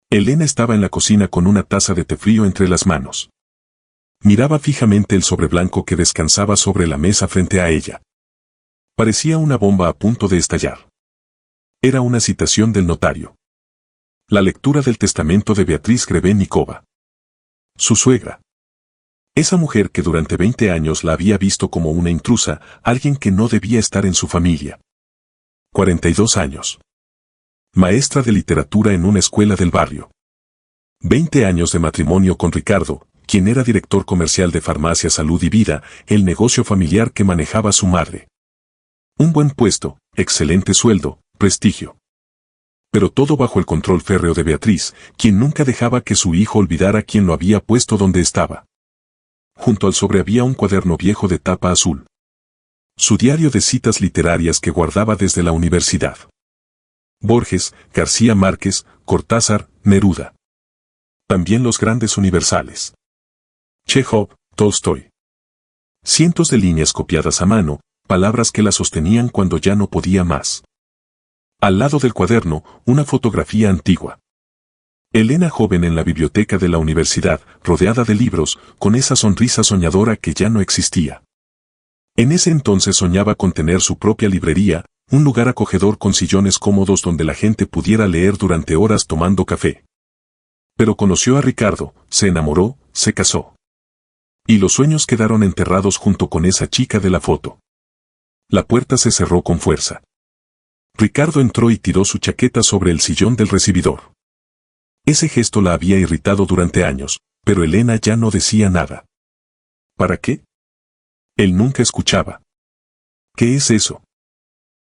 Elena estaba en la cocina con una taza de té frío entre las manos. Miraba fijamente el sobre blanco que descansaba sobre la mesa frente a ella. Parecía una bomba a punto de estallar. Era una citación del notario. La lectura del testamento de Beatriz Grebennikova. Su suegra. Esa mujer que durante 20 años la había visto como una intrusa, alguien que no debía estar en su familia. 42 años. Maestra de literatura en una escuela del barrio. 20 años de matrimonio con Ricardo, quien era director comercial de Farmacia Salud y Vida, el negocio familiar que manejaba su madre. Un buen puesto, excelente sueldo, prestigio. Pero todo bajo el control férreo de Beatriz, quien nunca dejaba que su hijo olvidara quién lo había puesto donde estaba. Junto al sobre había un cuaderno viejo de tapa azul. Su diario de citas literarias que guardaba desde la universidad. Borges, García Márquez, Cortázar, Neruda. También los grandes universales. Chekhov, Tolstoy. Cientos de líneas copiadas a mano, palabras que la sostenían cuando ya no podía más. Al lado del cuaderno, una fotografía antigua. Elena joven en la biblioteca de la universidad, rodeada de libros, con esa sonrisa soñadora que ya no existía. En ese entonces soñaba con tener su propia librería, un lugar acogedor con sillones cómodos donde la gente pudiera leer durante horas tomando café. Pero conoció a Ricardo, se enamoró, se casó. Y los sueños quedaron enterrados junto con esa chica de la foto. La puerta se cerró con fuerza. Ricardo entró y tiró su chaqueta sobre el sillón del recibidor. Ese gesto la había irritado durante años, pero Elena ya no decía nada. ¿Para qué? Él nunca escuchaba. ¿Qué es eso?,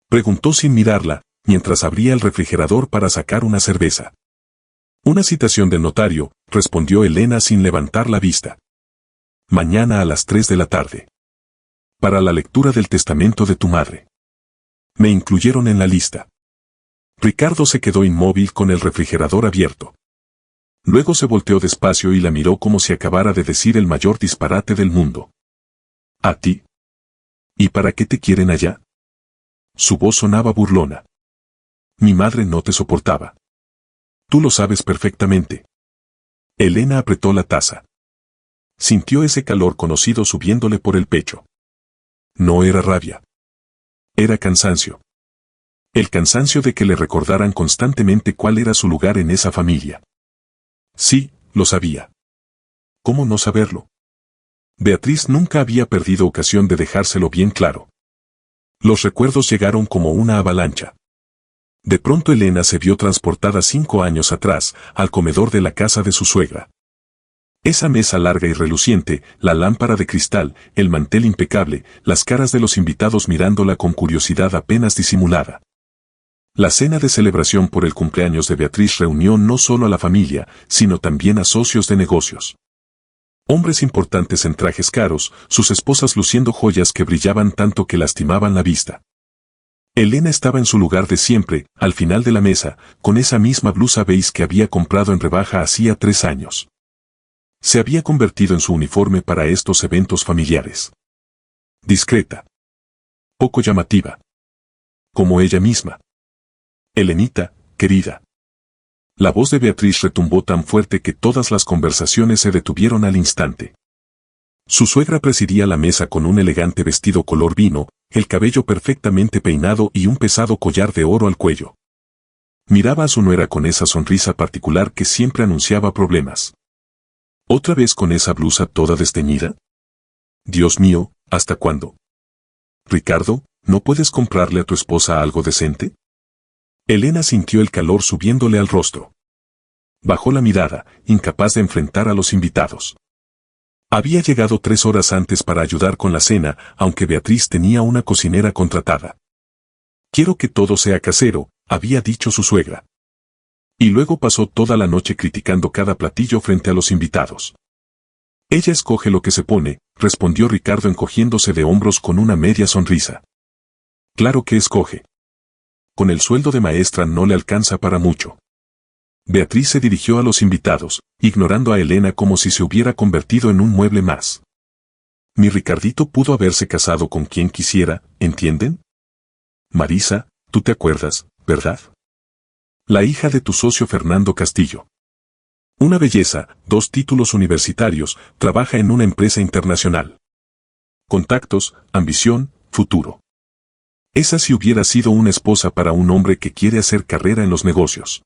preguntó sin mirarla, mientras abría el refrigerador para sacar una cerveza. Una citación del notario, respondió Elena sin levantar la vista. Mañana a las 3 de la tarde. Para la lectura del testamento de tu madre. Me incluyeron en la lista. Ricardo se quedó inmóvil con el refrigerador abierto. Luego se volteó despacio y la miró como si acabara de decir el mayor disparate del mundo. ¿A ti? ¿Y para qué te quieren allá? Su voz sonaba burlona. Mi madre no te soportaba. Tú lo sabes perfectamente. Elena apretó la taza. Sintió ese calor conocido subiéndole por el pecho. No era rabia. Era cansancio. El cansancio de que le recordaran constantemente cuál era su lugar en esa familia. Sí, lo sabía. ¿Cómo no saberlo? Beatriz nunca había perdido ocasión de dejárselo bien claro. Los recuerdos llegaron como una avalancha. De pronto Elena se vio transportada 5 años atrás, al comedor de la casa de su suegra. Esa mesa larga y reluciente, la lámpara de cristal, el mantel impecable, las caras de los invitados mirándola con curiosidad apenas disimulada. La cena de celebración por el cumpleaños de Beatriz reunió no solo a la familia, sino también a socios de negocios. Hombres importantes en trajes caros, sus esposas luciendo joyas que brillaban tanto que lastimaban la vista. Elena estaba en su lugar de siempre, al final de la mesa, con esa misma blusa beige que había comprado en rebaja hacía 3 años. Se había convertido en su uniforme para estos eventos familiares. Discreta. Poco llamativa. Como ella misma. Elenita, querida. La voz de Beatriz retumbó tan fuerte que todas las conversaciones se detuvieron al instante. Su suegra presidía la mesa con un elegante vestido color vino, el cabello perfectamente peinado y un pesado collar de oro al cuello. Miraba a su nuera con esa sonrisa particular que siempre anunciaba problemas. ¿Otra vez con esa blusa toda desteñida? Dios mío, ¿hasta cuándo? Ricardo, ¿no puedes comprarle a tu esposa algo decente? Elena sintió el calor subiéndole al rostro. Bajó la mirada, incapaz de enfrentar a los invitados. Había llegado 3 horas antes para ayudar con la cena, aunque Beatriz tenía una cocinera contratada. Quiero que todo sea casero, había dicho su suegra. Y luego pasó toda la noche criticando cada platillo frente a los invitados. Ella escoge lo que se pone, respondió Ricardo encogiéndose de hombros con una media sonrisa. Claro que escoge. Con el sueldo de maestra no le alcanza para mucho. Beatriz se dirigió a los invitados, ignorando a Elena como si se hubiera convertido en un mueble más. Mi Ricardito pudo haberse casado con quien quisiera, ¿entienden? Marisa, tú te acuerdas, ¿verdad? La hija de tu socio Fernando Castillo. Una belleza, 2 títulos universitarios, trabaja en una empresa internacional. Contactos, ambición, futuro. Esa sí hubiera sido una esposa para un hombre que quiere hacer carrera en los negocios.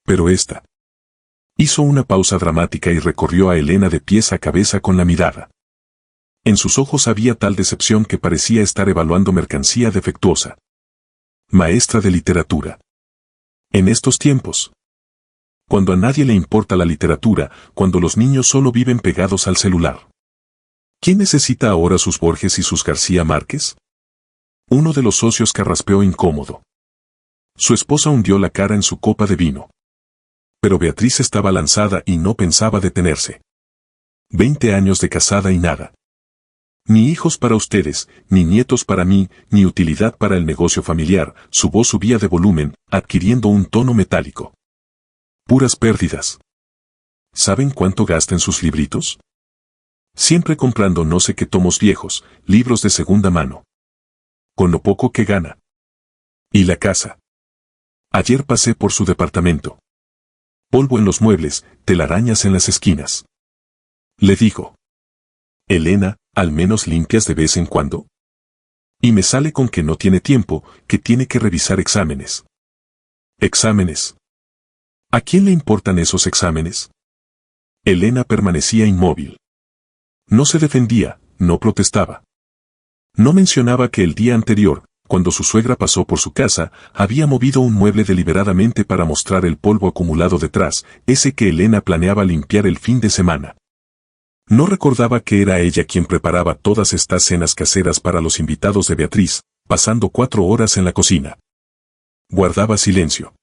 Pero esta. Hizo una pausa dramática y recorrió a Elena de pies a cabeza con la mirada. En sus ojos había tal decepción que parecía estar evaluando mercancía defectuosa. Maestra de literatura. En estos tiempos. Cuando a nadie le importa la literatura, cuando los niños solo viven pegados al celular. ¿Quién necesita ahora sus Borges y sus García Márquez? Uno de los socios carraspeó incómodo. Su esposa hundió la cara en su copa de vino. Pero Beatriz estaba lanzada y no pensaba detenerse. 20 años de casada y nada. Ni hijos para ustedes, ni nietos para mí, ni utilidad para el negocio familiar. Su voz subía de volumen, adquiriendo un tono metálico. Puras pérdidas. ¿Saben cuánto gasta en sus libritos? Siempre comprando no sé qué tomos viejos, libros de segunda mano. Con lo poco que gana. ¿Y la casa? Ayer pasé por su departamento. Polvo en los muebles, telarañas en las esquinas. Le digo. Elena, ¿al menos limpias de vez en cuando? Y me sale con que no tiene tiempo, que tiene que revisar exámenes. ¿Exámenes? ¿A quién le importan esos exámenes? Elena permanecía inmóvil. No se defendía, no protestaba. No mencionaba que el día anterior, cuando su suegra pasó por su casa, había movido un mueble deliberadamente para mostrar el polvo acumulado detrás, ese que Elena planeaba limpiar el fin de semana. No recordaba que era ella quien preparaba todas estas cenas caseras para los invitados de Beatriz, pasando 4 horas en la cocina. Guardaba silencio.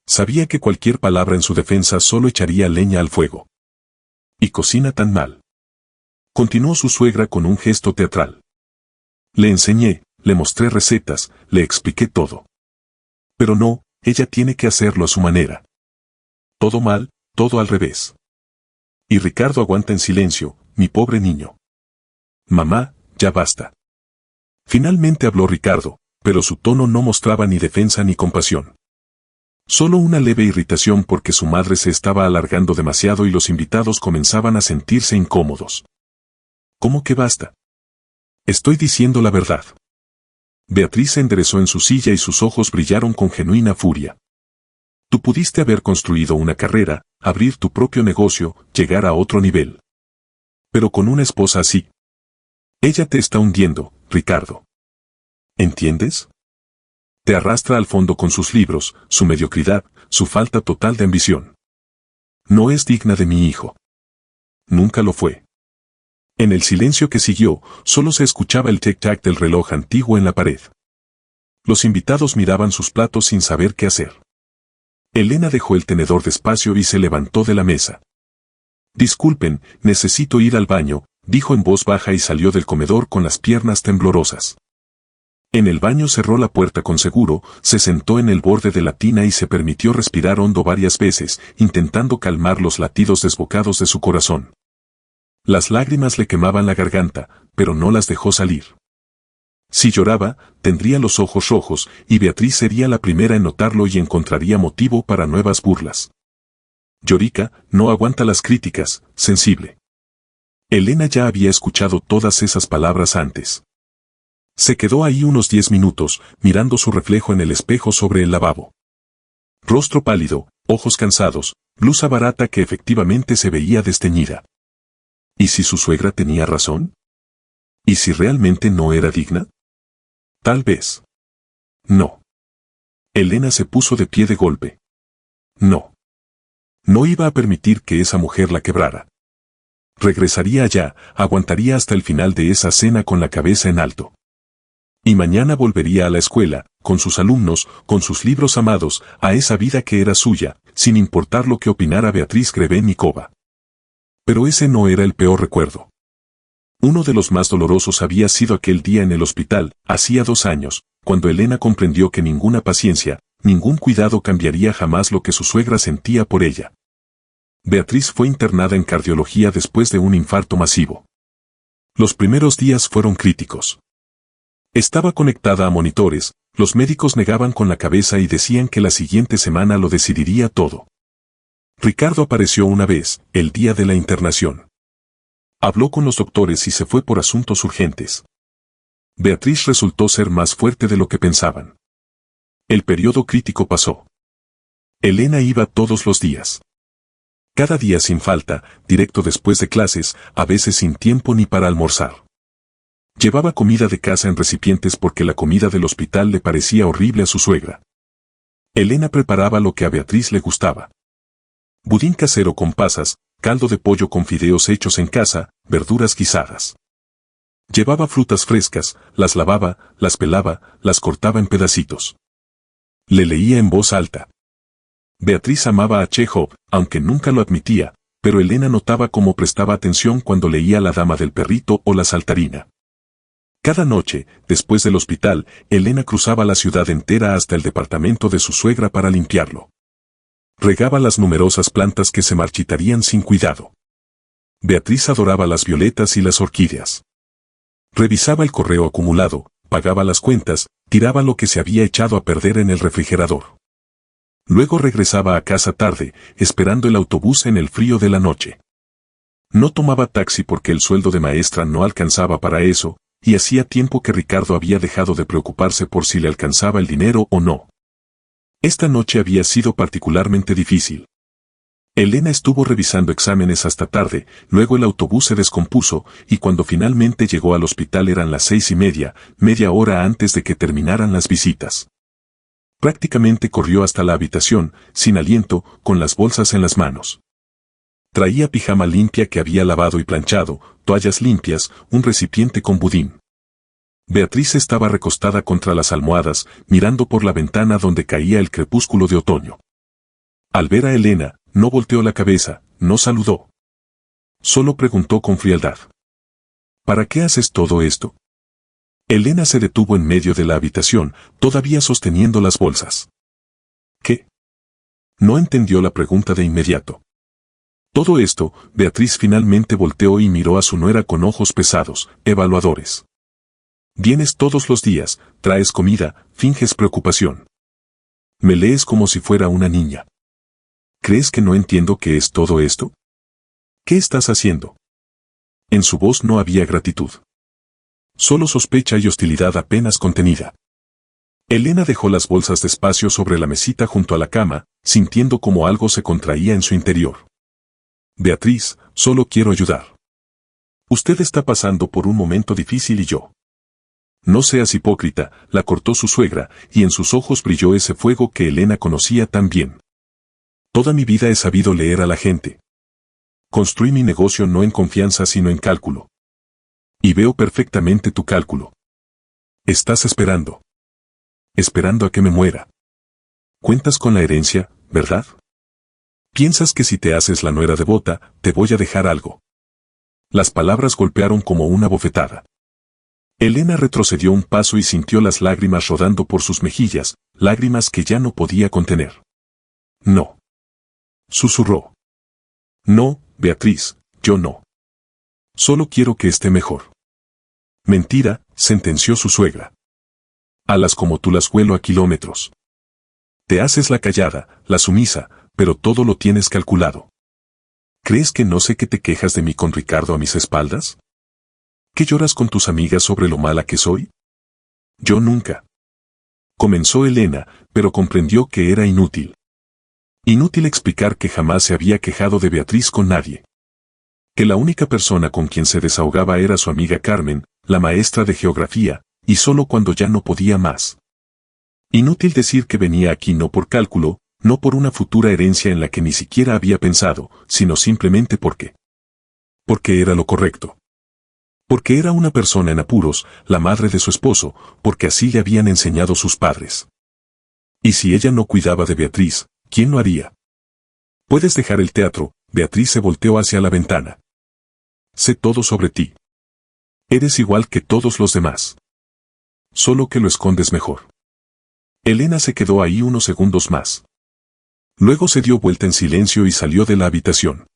Sabía que cualquier palabra en su defensa solo echaría leña al fuego. Y cocina tan mal. Continuó su suegra con un gesto teatral. Le enseñé, le mostré recetas, le expliqué todo. Pero no, ella tiene que hacerlo a su manera. Todo mal, todo al revés. Y Ricardo aguanta en silencio, mi pobre niño. Mamá, ya basta. Finalmente habló Ricardo, pero su tono no mostraba ni defensa ni compasión. Solo una leve irritación porque su madre se estaba alargando demasiado y los invitados comenzaban a sentirse incómodos. ¿Cómo que basta? Estoy diciendo la verdad. Beatriz se enderezó en su silla y sus ojos brillaron con genuina furia. Tú pudiste haber construido una carrera, abrir tu propio negocio, llegar a otro nivel. Pero con una esposa así. Ella te está hundiendo, Ricardo. ¿Entiendes? Te arrastra al fondo con sus libros, su mediocridad, su falta total de ambición. No es digna de mi hijo. Nunca lo fue. En el silencio que siguió, solo se escuchaba el tic-tac del reloj antiguo en la pared. Los invitados miraban sus platos sin saber qué hacer. Elena dejó el tenedor despacio y se levantó de la mesa. Disculpen, necesito ir al baño, dijo en voz baja y salió del comedor con las piernas temblorosas. En el baño cerró la puerta con seguro, se sentó en el borde de la tina y se permitió respirar hondo varias veces, intentando calmar los latidos desbocados de su corazón. Las lágrimas le quemaban la garganta, pero no las dejó salir. Si lloraba, tendría los ojos rojos, y Beatriz sería la primera en notarlo y encontraría motivo para nuevas burlas. Llorica, no aguanta las críticas, sensible. Elena ya había escuchado todas esas palabras antes. Se quedó ahí unos 10 minutos, mirando su reflejo en el espejo sobre el lavabo. Rostro pálido, ojos cansados, blusa barata que efectivamente se veía desteñida. ¿Y si su suegra tenía razón? ¿Y si realmente no era digna? Tal vez. No. Elena se puso de pie de golpe. No. No iba a permitir que esa mujer la quebrara. Regresaría allá, aguantaría hasta el final de esa cena con la cabeza en alto. Y mañana volvería a la escuela, con sus alumnos, con sus libros amados, a esa vida que era suya, sin importar lo que opinara Beatriz Grebenikova. Pero ese no era el peor recuerdo. Uno de los más dolorosos había sido aquel día en el hospital, hacía 2 años, cuando Elena comprendió que ninguna paciencia, ningún cuidado cambiaría jamás lo que su suegra sentía por ella. Beatriz fue internada en cardiología después de un infarto masivo. Los primeros días fueron críticos. Estaba conectada a monitores, los médicos negaban con la cabeza y decían que la siguiente semana lo decidiría todo. Ricardo apareció una vez, el día de la internación. Habló con los doctores y se fue por asuntos urgentes. Beatriz resultó ser más fuerte de lo que pensaban. El periodo crítico pasó. Elena iba todos los días. Cada día sin falta, directo después de clases, a veces sin tiempo ni para almorzar. Llevaba comida de casa en recipientes porque la comida del hospital le parecía horrible a su suegra. Elena preparaba lo que a Beatriz le gustaba. Budín casero con pasas, caldo de pollo con fideos hechos en casa, verduras guisadas. Llevaba frutas frescas, las lavaba, las pelaba, las cortaba en pedacitos. Le leía en voz alta. Beatriz amaba a Chekhov, aunque nunca lo admitía, pero Elena notaba cómo prestaba atención cuando leía La dama del perrito o La saltarina. Cada noche, después del hospital, Elena cruzaba la ciudad entera hasta el departamento de su suegra para limpiarlo. Regaba las numerosas plantas que se marchitarían sin cuidado. Beatriz adoraba las violetas y las orquídeas. Revisaba el correo acumulado, pagaba las cuentas, tiraba lo que se había echado a perder en el refrigerador. Luego regresaba a casa tarde, esperando el autobús en el frío de la noche. No tomaba taxi porque el sueldo de maestra no alcanzaba para eso, y hacía tiempo que Ricardo había dejado de preocuparse por si le alcanzaba el dinero o no. Esta noche había sido particularmente difícil. Elena estuvo revisando exámenes hasta tarde, luego el autobús se descompuso, y cuando finalmente llegó al hospital eran las 6:30, media hora antes de que terminaran las visitas. Prácticamente corrió hasta la habitación, sin aliento, con las bolsas en las manos. Traía pijama limpia que había lavado y planchado, toallas limpias, un recipiente con budín. Beatriz estaba recostada contra las almohadas, mirando por la ventana donde caía el crepúsculo de otoño. Al ver a Elena, no volteó la cabeza, no saludó. Solo preguntó con frialdad. ¿Para qué haces todo esto? Elena se detuvo en medio de la habitación, todavía sosteniendo las bolsas. ¿Qué? No entendió la pregunta de inmediato. Todo esto, Beatriz finalmente volteó y miró a su nuera con ojos pesados, evaluadores. Vienes todos los días, traes comida, finges preocupación. Me lees como si fuera una niña. ¿Crees que no entiendo qué es todo esto? ¿Qué estás haciendo? En su voz no había gratitud. Solo sospecha y hostilidad apenas contenida. Elena dejó las bolsas despacio sobre la mesita junto a la cama, sintiendo como algo se contraía en su interior. Beatriz, solo quiero ayudar. Usted está pasando por un momento difícil y yo. No seas hipócrita, la cortó su suegra, y en sus ojos brilló ese fuego que Elena conocía tan bien. Toda mi vida he sabido leer a la gente. Construí mi negocio no en confianza sino en cálculo. Y veo perfectamente tu cálculo. Estás esperando. Esperando a que me muera. Cuentas con la herencia, ¿verdad? Piensas que si te haces la nuera devota, te voy a dejar algo. Las palabras golpearon como una bofetada. Elena retrocedió un paso y sintió las lágrimas rodando por sus mejillas, lágrimas que ya no podía contener. No. Susurró. No, Beatriz, yo no. Solo quiero que esté mejor. Mentira, sentenció su suegra. Alas como tú las huelo a kilómetros. Te haces la callada, la sumisa, pero todo lo tienes calculado. ¿Crees que no sé que te quejas de mí con Ricardo a mis espaldas? ¿Que lloras con tus amigas sobre lo mala que soy? Yo nunca. Comenzó Elena, pero comprendió que era inútil. Inútil explicar que jamás se había quejado de Beatriz con nadie. Que la única persona con quien se desahogaba era su amiga Carmen, la maestra de geografía, y solo cuando ya no podía más. Inútil decir que venía aquí no por cálculo, no por una futura herencia en la que ni siquiera había pensado, sino simplemente porque era lo correcto. Porque era una persona en apuros, la madre de su esposo, porque así le habían enseñado sus padres. Y si ella no cuidaba de Beatriz, ¿quién lo haría? Puedes dejar el teatro, Beatriz se volteó hacia la ventana. Sé todo sobre ti. Eres igual que todos los demás. Solo que lo escondes mejor. Elena se quedó ahí unos segundos más. Luego se dio vuelta en silencio y salió de la habitación.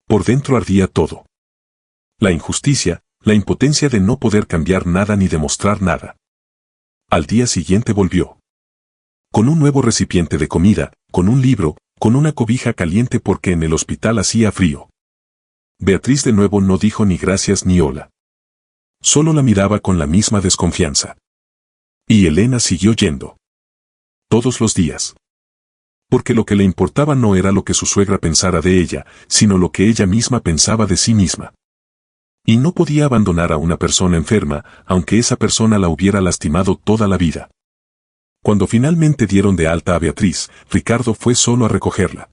Por dentro ardía todo. La injusticia, la impotencia de no poder cambiar nada ni demostrar nada. Al día siguiente volvió. Con un nuevo recipiente de comida, con un libro, con una cobija caliente porque en el hospital hacía frío. Beatriz de nuevo no dijo ni gracias ni hola. Solo la miraba con la misma desconfianza. Y Elena siguió yendo. Todos los días. Porque lo que le importaba no era lo que su suegra pensara de ella, sino lo que ella misma pensaba de sí misma. Y no podía abandonar a una persona enferma, aunque esa persona la hubiera lastimado toda la vida. Cuando finalmente dieron de alta a Beatriz, Ricardo fue solo a recogerla.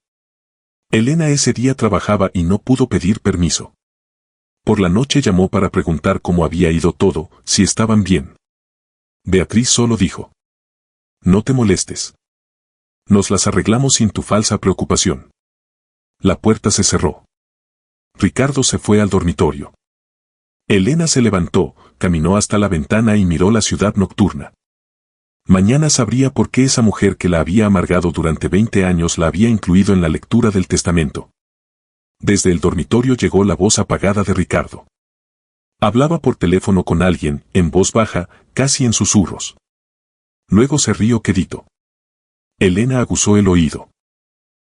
Elena ese día trabajaba y no pudo pedir permiso. Por la noche llamó para preguntar cómo había ido todo, si estaban bien. Beatriz solo dijo: «No te molestes. Nos las arreglamos sin tu falsa preocupación». La puerta se cerró. Ricardo se fue al dormitorio. Elena se levantó, caminó hasta la ventana y miró la ciudad nocturna. Mañana sabría por qué esa mujer que la había amargado durante 20 años la había incluido en la lectura del testamento. Desde el dormitorio llegó la voz apagada de Ricardo. Hablaba por teléfono con alguien, en voz baja, casi en susurros. Luego se rió quedito. Elena aguzó el oído.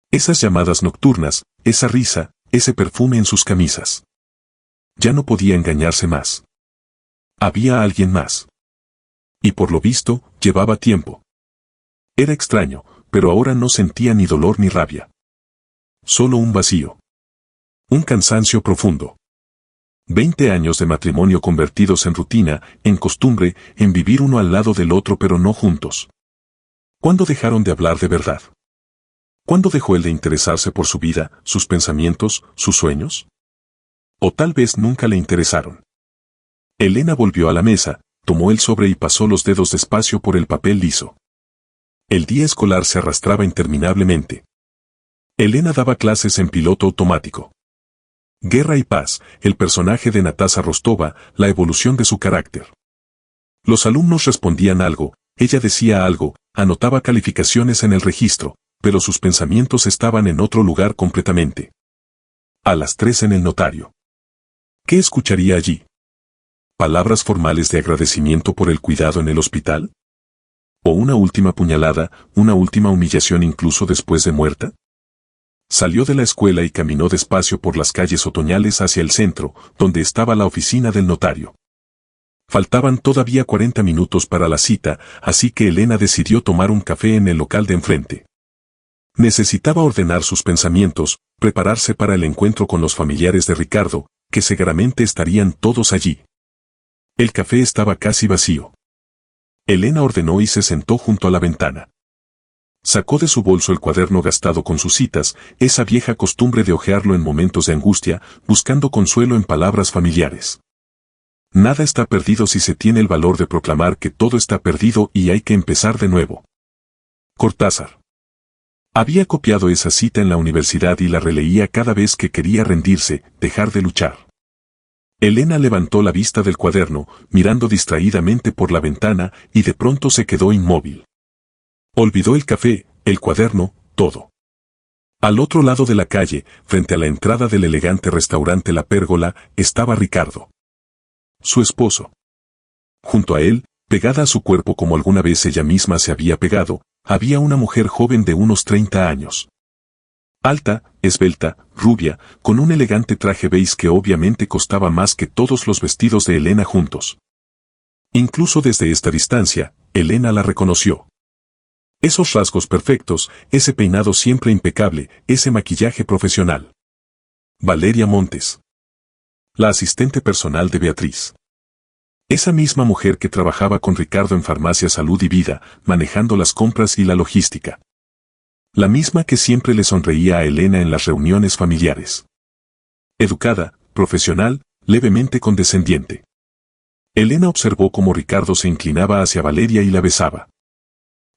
Esas llamadas nocturnas, esa risa, ese perfume en sus camisas. Ya no podía engañarse más. Había alguien más. Y por lo visto, llevaba tiempo. Era extraño, pero ahora no sentía ni dolor ni rabia. Solo un vacío. Un cansancio profundo. 20 años de matrimonio convertidos en rutina, en costumbre, en vivir uno al lado del otro pero no juntos. ¿Cuándo dejaron de hablar de verdad? ¿Cuándo dejó él de interesarse por su vida, sus pensamientos, sus sueños? O tal vez nunca le interesaron. Elena volvió a la mesa, tomó el sobre y pasó los dedos despacio por el papel liso. El día escolar se arrastraba interminablemente. Elena daba clases en piloto automático. Guerra y paz, el personaje de Natasa Rostova, la evolución de su carácter. Los alumnos respondían algo, ella decía algo, anotaba calificaciones en el registro, pero sus pensamientos estaban en otro lugar completamente. A las 3 en el notario. ¿Qué escucharía allí? ¿Palabras formales de agradecimiento por el cuidado en el hospital? ¿O una última puñalada, una última humillación incluso después de muerta? Salió de la escuela y caminó despacio por las calles otoñales hacia el centro, donde estaba la oficina del notario. Faltaban todavía 40 minutos para la cita, así que Elena decidió tomar un café en el local de enfrente. Necesitaba ordenar sus pensamientos, prepararse para el encuentro con los familiares de Ricardo, que seguramente estarían todos allí. El café estaba casi vacío. Elena ordenó y se sentó junto a la ventana. Sacó de su bolso el cuaderno gastado con sus citas, esa vieja costumbre de hojearlo en momentos de angustia, buscando consuelo en palabras familiares. Nada está perdido si se tiene el valor de proclamar que todo está perdido y hay que empezar de nuevo. Cortázar. Había copiado esa cita en la universidad y la releía cada vez que quería rendirse, dejar de luchar. Elena levantó la vista del cuaderno, mirando distraídamente por la ventana, y de pronto se quedó inmóvil. Olvidó el café, el cuaderno, todo. Al otro lado de la calle, frente a la entrada del elegante restaurante La Pérgola, estaba Ricardo. Su esposo. Junto a él, pegada a su cuerpo como alguna vez ella misma se había pegado, había una mujer joven de unos 30 años. Alta, esbelta, rubia, con un elegante traje beige que obviamente costaba más que todos los vestidos de Elena juntos. Incluso desde esta distancia, Elena la reconoció. Esos rasgos perfectos, ese peinado siempre impecable, ese maquillaje profesional. Valeria Montes. La asistente personal de Beatriz. Esa misma mujer que trabajaba con Ricardo en Farmacia Salud y Vida, manejando las compras y la logística. La misma que siempre le sonreía a Elena en las reuniones familiares. Educada, profesional, levemente condescendiente. Elena observó cómo Ricardo se inclinaba hacia Valeria y la besaba.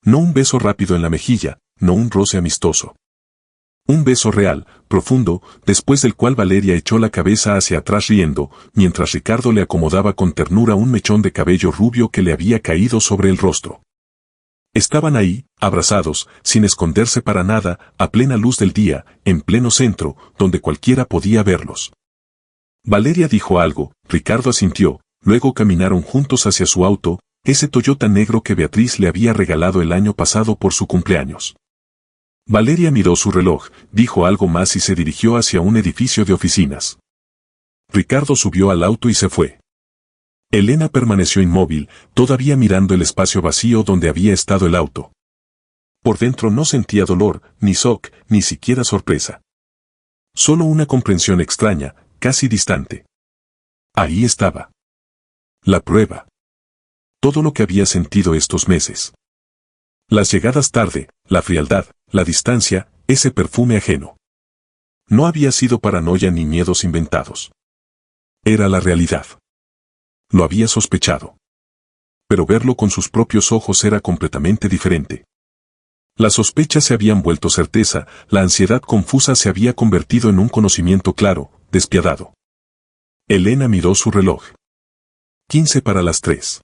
No un beso rápido en la mejilla, no un roce amistoso. Un beso real, profundo, después del cual Valeria echó la cabeza hacia atrás riendo, mientras Ricardo le acomodaba con ternura un mechón de cabello rubio que le había caído sobre el rostro. Estaban ahí, abrazados, sin esconderse para nada, a plena luz del día, en pleno centro, donde cualquiera podía verlos. Valeria dijo algo, Ricardo asintió, luego caminaron juntos hacia su auto, ese Toyota negro que Beatriz le había regalado el año pasado por su cumpleaños. Valeria miró su reloj, dijo algo más y se dirigió hacia un edificio de oficinas. Ricardo subió al auto y se fue. Elena permaneció inmóvil, todavía mirando el espacio vacío donde había estado el auto. Por dentro no sentía dolor, ni shock, ni siquiera sorpresa. Solo una comprensión extraña, casi distante. Ahí estaba. La prueba. Todo lo que había sentido estos meses. Las llegadas tarde, la frialdad, la distancia, ese perfume ajeno. No había sido paranoia ni miedos inventados. Era la realidad. Lo había sospechado. Pero verlo con sus propios ojos era completamente diferente. Las sospechas se habían vuelto certeza, la ansiedad confusa se había convertido en un conocimiento claro, despiadado. Elena miró su reloj. 15 para las 3.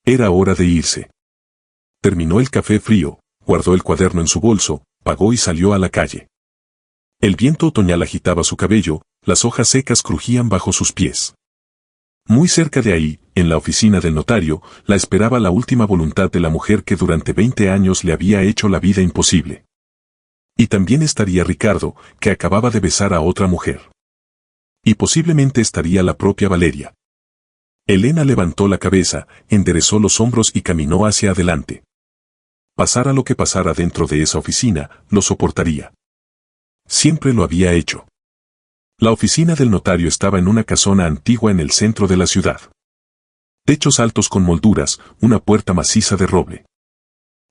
Era hora de irse. Terminó el café frío, guardó el cuaderno en su bolso, pagó y salió a la calle. El viento otoñal agitaba su cabello, las hojas secas crujían bajo sus pies. Muy cerca de ahí, en la oficina del notario, la esperaba la última voluntad de la mujer que durante 20 años le había hecho la vida imposible. Y también estaría Ricardo, que acababa de besar a otra mujer. Y posiblemente estaría la propia Valeria. Elena levantó la cabeza, enderezó los hombros y caminó hacia adelante. Pasara lo que pasara dentro de esa oficina, lo soportaría. Siempre lo había hecho. La oficina del notario estaba en una casona antigua en el centro de la ciudad. Techos altos con molduras, una puerta maciza de roble.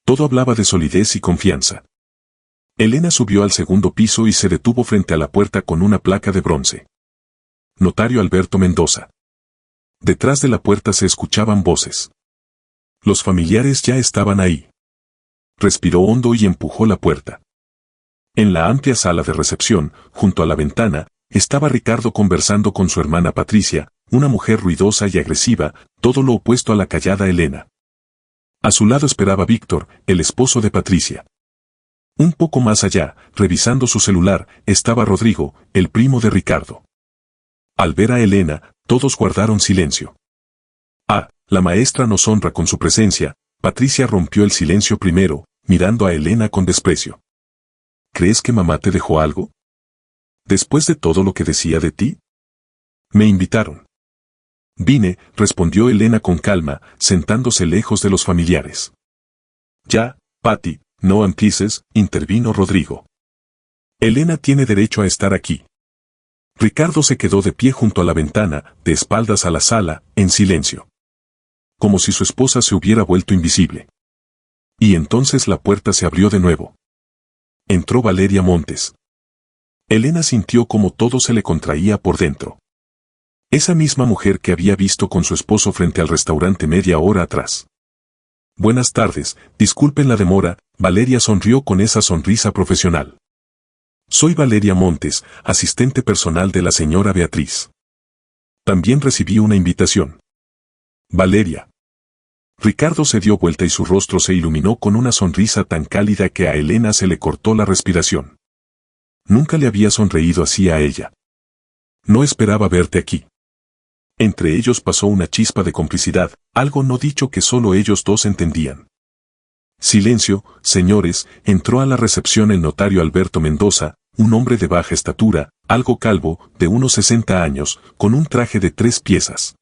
Todo hablaba de solidez y confianza. Elena subió al segundo piso y se detuvo frente a la puerta con una placa de bronce. Notario Alberto Mendoza. Detrás de la puerta se escuchaban voces. Los familiares ya estaban ahí. Respiró hondo y empujó la puerta. En la amplia sala de recepción, junto a la ventana, estaba Ricardo conversando con su hermana Patricia, una mujer ruidosa y agresiva, todo lo opuesto a la callada Elena. A su lado esperaba Víctor, el esposo de Patricia. Un poco más allá, revisando su celular, estaba Rodrigo, el primo de Ricardo. Al ver a Elena, todos guardaron silencio. Ah, la maestra nos honra con su presencia. Patricia rompió el silencio primero, mirando a Elena con desprecio. ¿Crees que mamá te dejó algo? ¿Después de todo lo que decía de ti? Me invitaron. Vine, respondió Elena con calma, sentándose lejos de los familiares. Ya, Patty, no empieces, intervino Rodrigo. Elena tiene derecho a estar aquí. Ricardo se quedó de pie junto a la ventana, de espaldas a la sala, en silencio. Como si su esposa se hubiera vuelto invisible. Y entonces la puerta se abrió de nuevo. Entró Valeria Montes. Elena sintió como todo se le contraía por dentro. Esa misma mujer que había visto con su esposo frente al restaurante media hora atrás. Buenas tardes, disculpen la demora, Valeria sonrió con esa sonrisa profesional. Soy Valeria Montes, asistente personal de la señora Beatriz. También recibí una invitación. Valeria. Ricardo se dio vuelta y su rostro se iluminó con una sonrisa tan cálida que a Elena se le cortó la respiración. Nunca le había sonreído así a ella. No esperaba verte aquí. Entre ellos pasó una chispa de complicidad, algo no dicho que solo ellos dos entendían. Silencio, señores, entró a la recepción el notario Alberto Mendoza, un hombre de baja estatura, algo calvo, de unos 60 años, con un traje de 3 piezas.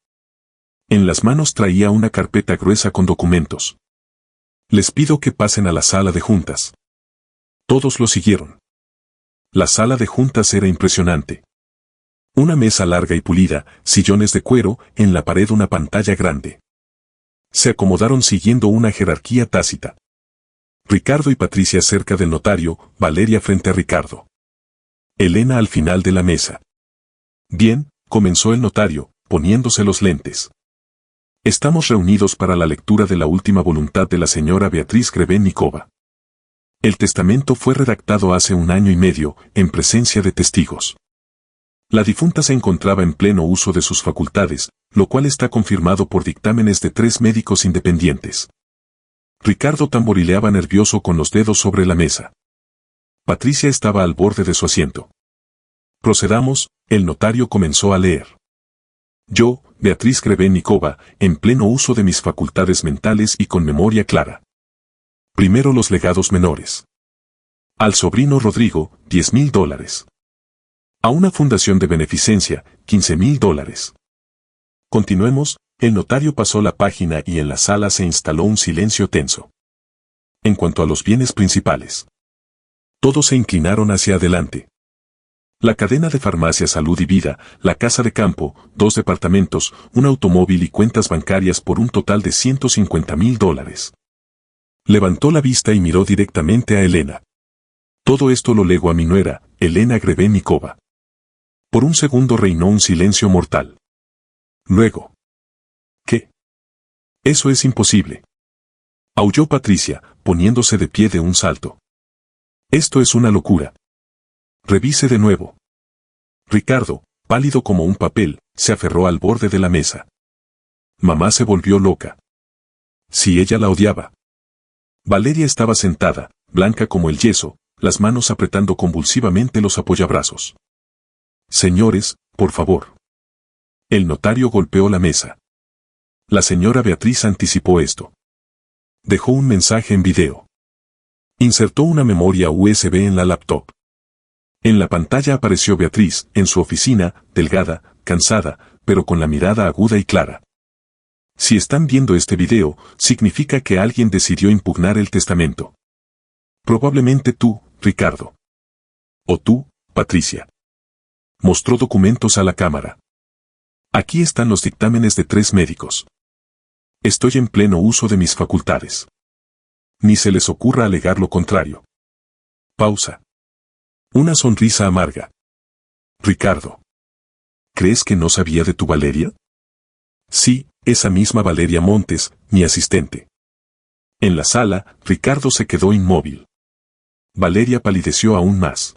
En las manos traía una carpeta gruesa con documentos. Les pido que pasen a la sala de juntas. Todos lo siguieron. La sala de juntas era impresionante. Una mesa larga y pulida, sillones de cuero, en la pared una pantalla grande. Se acomodaron siguiendo una jerarquía tácita. Ricardo y Patricia cerca del notario, Valeria frente a Ricardo. Elena al final de la mesa. Bien, comenzó el notario, poniéndose los lentes. Estamos reunidos para la lectura de la última voluntad de la señora Beatriz Grebennikova. El testamento fue redactado hace 1 año y medio, en presencia de testigos. La difunta se encontraba en pleno uso de sus facultades, lo cual está confirmado por dictámenes de 3 médicos independientes. Ricardo tamborileaba nervioso con los dedos sobre la mesa. Patricia estaba al borde de su asiento. Procedamos, el notario comenzó a leer. Yo, Beatriz Grebennikova, en pleno uso de mis facultades mentales y con memoria clara. Primero los legados menores. Al sobrino Rodrigo, $10,000. A una fundación de beneficencia, $15,000. Continuemos, el notario pasó la página y en la sala se instaló un silencio tenso. En cuanto a los bienes principales, todos se inclinaron hacia adelante. La cadena de farmacia Salud y Vida, la casa de campo, 2 departamentos, un automóvil y cuentas bancarias por un total de $150,000. Levantó la vista y miró directamente a Elena. Todo esto lo legó a mi nuera, Elena Grebenikova. Por un segundo reinó un silencio mortal. Luego, ¿qué? Eso es imposible. Aulló Patricia, poniéndose de pie de un salto. Esto es una locura. Revise de nuevo. Ricardo, pálido como un papel, se aferró al borde de la mesa. Mamá se volvió loca. Si ella la odiaba. Valeria estaba sentada, blanca como el yeso, las manos apretando convulsivamente los apoyabrazos. Señores, por favor. El notario golpeó la mesa. La señora Beatriz anticipó esto. Dejó un mensaje en video. Insertó una memoria USB en la laptop. En la pantalla apareció Beatriz, en su oficina, delgada, cansada, pero con la mirada aguda y clara. Si están viendo este video, significa que alguien decidió impugnar el testamento. Probablemente tú, Ricardo. O tú, Patricia. Mostró documentos a la cámara. Aquí están los dictámenes de 3 médicos. Estoy en pleno uso de mis facultades. Ni se les ocurra alegar lo contrario. Pausa. Una sonrisa amarga. Ricardo. ¿Crees que no sabía de tu Valeria? Sí, esa misma Valeria Montes, mi asistente. En la sala, Ricardo se quedó inmóvil. Valeria palideció aún más.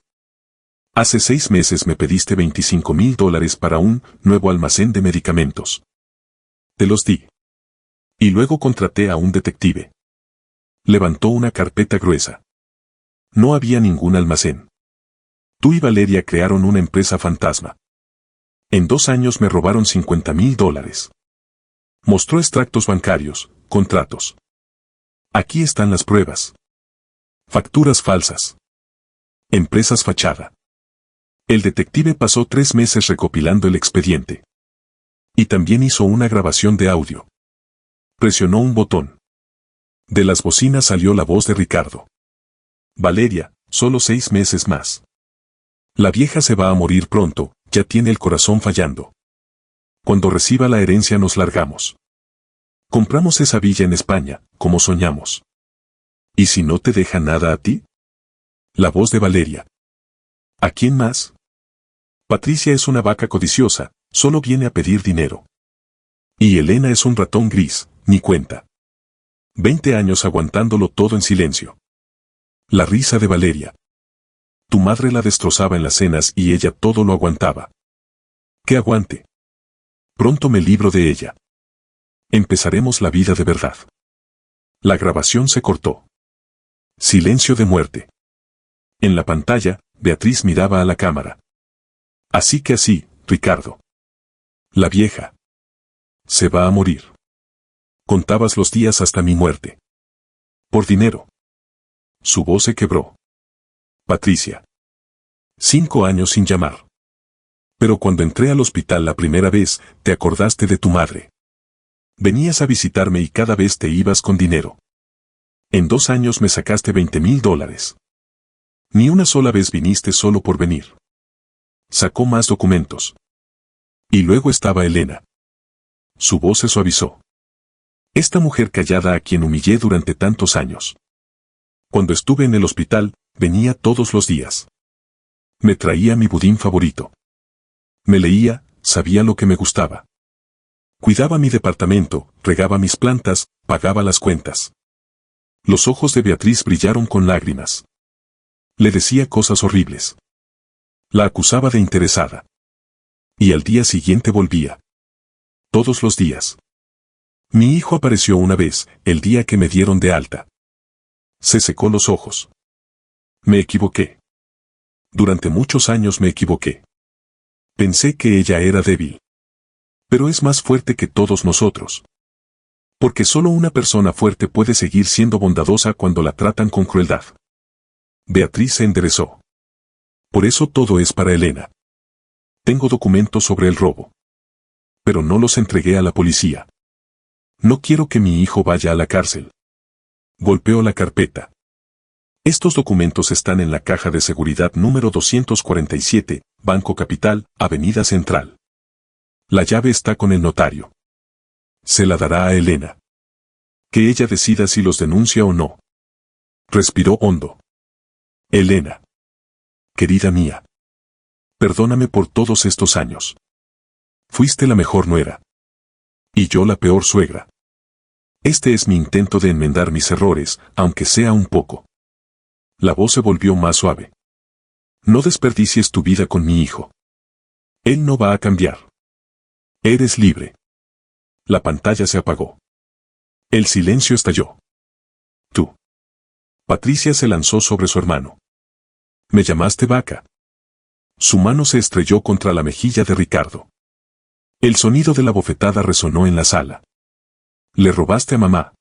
Hace 6 meses me pediste $25,000 para un nuevo almacén de medicamentos. Te los di. Y luego contraté a un detective. Levantó una carpeta gruesa. No había ningún almacén. Tú y Valeria crearon una empresa fantasma. En 2 años me robaron $50,000. Mostró extractos bancarios, contratos. Aquí están las pruebas. Facturas falsas. Empresas fachada. El detective pasó 3 meses recopilando el expediente. Y también hizo una grabación de audio. Presionó un botón. De las bocinas salió la voz de Ricardo. Valeria, solo 6 meses más. La vieja se va a morir pronto, ya tiene el corazón fallando. Cuando reciba la herencia nos largamos. Compramos esa villa en España, como soñamos. ¿Y si no te deja nada a ti? La voz de Valeria. ¿A quién más? Patricia es una vaca codiciosa, solo viene a pedir dinero. Y Elena es un ratón gris, ni cuenta. 20 años aguantándolo todo en silencio. La risa de Valeria. Tu madre la destrozaba en las cenas y ella todo lo aguantaba. ¡Qué aguante! Pronto me libro de ella. Empezaremos la vida de verdad. La grabación se cortó. Silencio de muerte. En la pantalla, Beatriz miraba a la cámara. Así que así, Ricardo. La vieja. Se va a morir. Contabas los días hasta mi muerte. Por dinero. Su voz se quebró. Patricia. 5 años sin llamar. Pero cuando entré al hospital la primera vez, te acordaste de tu madre. Venías a visitarme y cada vez te ibas con dinero. En 2 años me sacaste $20,000. Ni una sola vez viniste solo por venir. Sacó más documentos. Y luego estaba Elena. Su voz se suavizó. Esta mujer callada a quien humillé durante tantos años. Cuando estuve en el hospital, venía todos los días. Me traía mi budín favorito. Me leía, sabía lo que me gustaba. Cuidaba mi departamento, regaba mis plantas, pagaba las cuentas. Los ojos de Beatriz brillaron con lágrimas. Le decía cosas horribles. La acusaba de interesada. Y al día siguiente volvía. Todos los días. Mi hijo apareció una vez, el día que me dieron de alta. Se secó los ojos. Me equivoqué. Durante muchos años me equivoqué. Pensé que ella era débil. Pero es más fuerte que todos nosotros. Porque solo una persona fuerte puede seguir siendo bondadosa cuando la tratan con crueldad. Beatriz se enderezó. Por eso todo es para Elena. Tengo documentos sobre el robo. Pero no los entregué a la policía. No quiero que mi hijo vaya a la cárcel. Golpeó la carpeta. Estos documentos están en la caja de seguridad número 247, Banco Capital, Avenida Central. La llave está con el notario. Se la dará a Elena. Que ella decida si los denuncia o no. Respiró hondo. Elena. Querida mía. Perdóname por todos estos años. Fuiste la mejor nuera. Y yo la peor suegra. Este es mi intento de enmendar mis errores, aunque sea un poco. La voz se volvió más suave. No desperdicies tu vida con mi hijo. Él no va a cambiar. Eres libre. La pantalla se apagó. El silencio estalló. Tú. Patricia se lanzó sobre su hermano. ¿Me llamaste vaca? Su mano se estrelló contra la mejilla de Ricardo. El sonido de la bofetada resonó en la sala. Le robaste a mamá.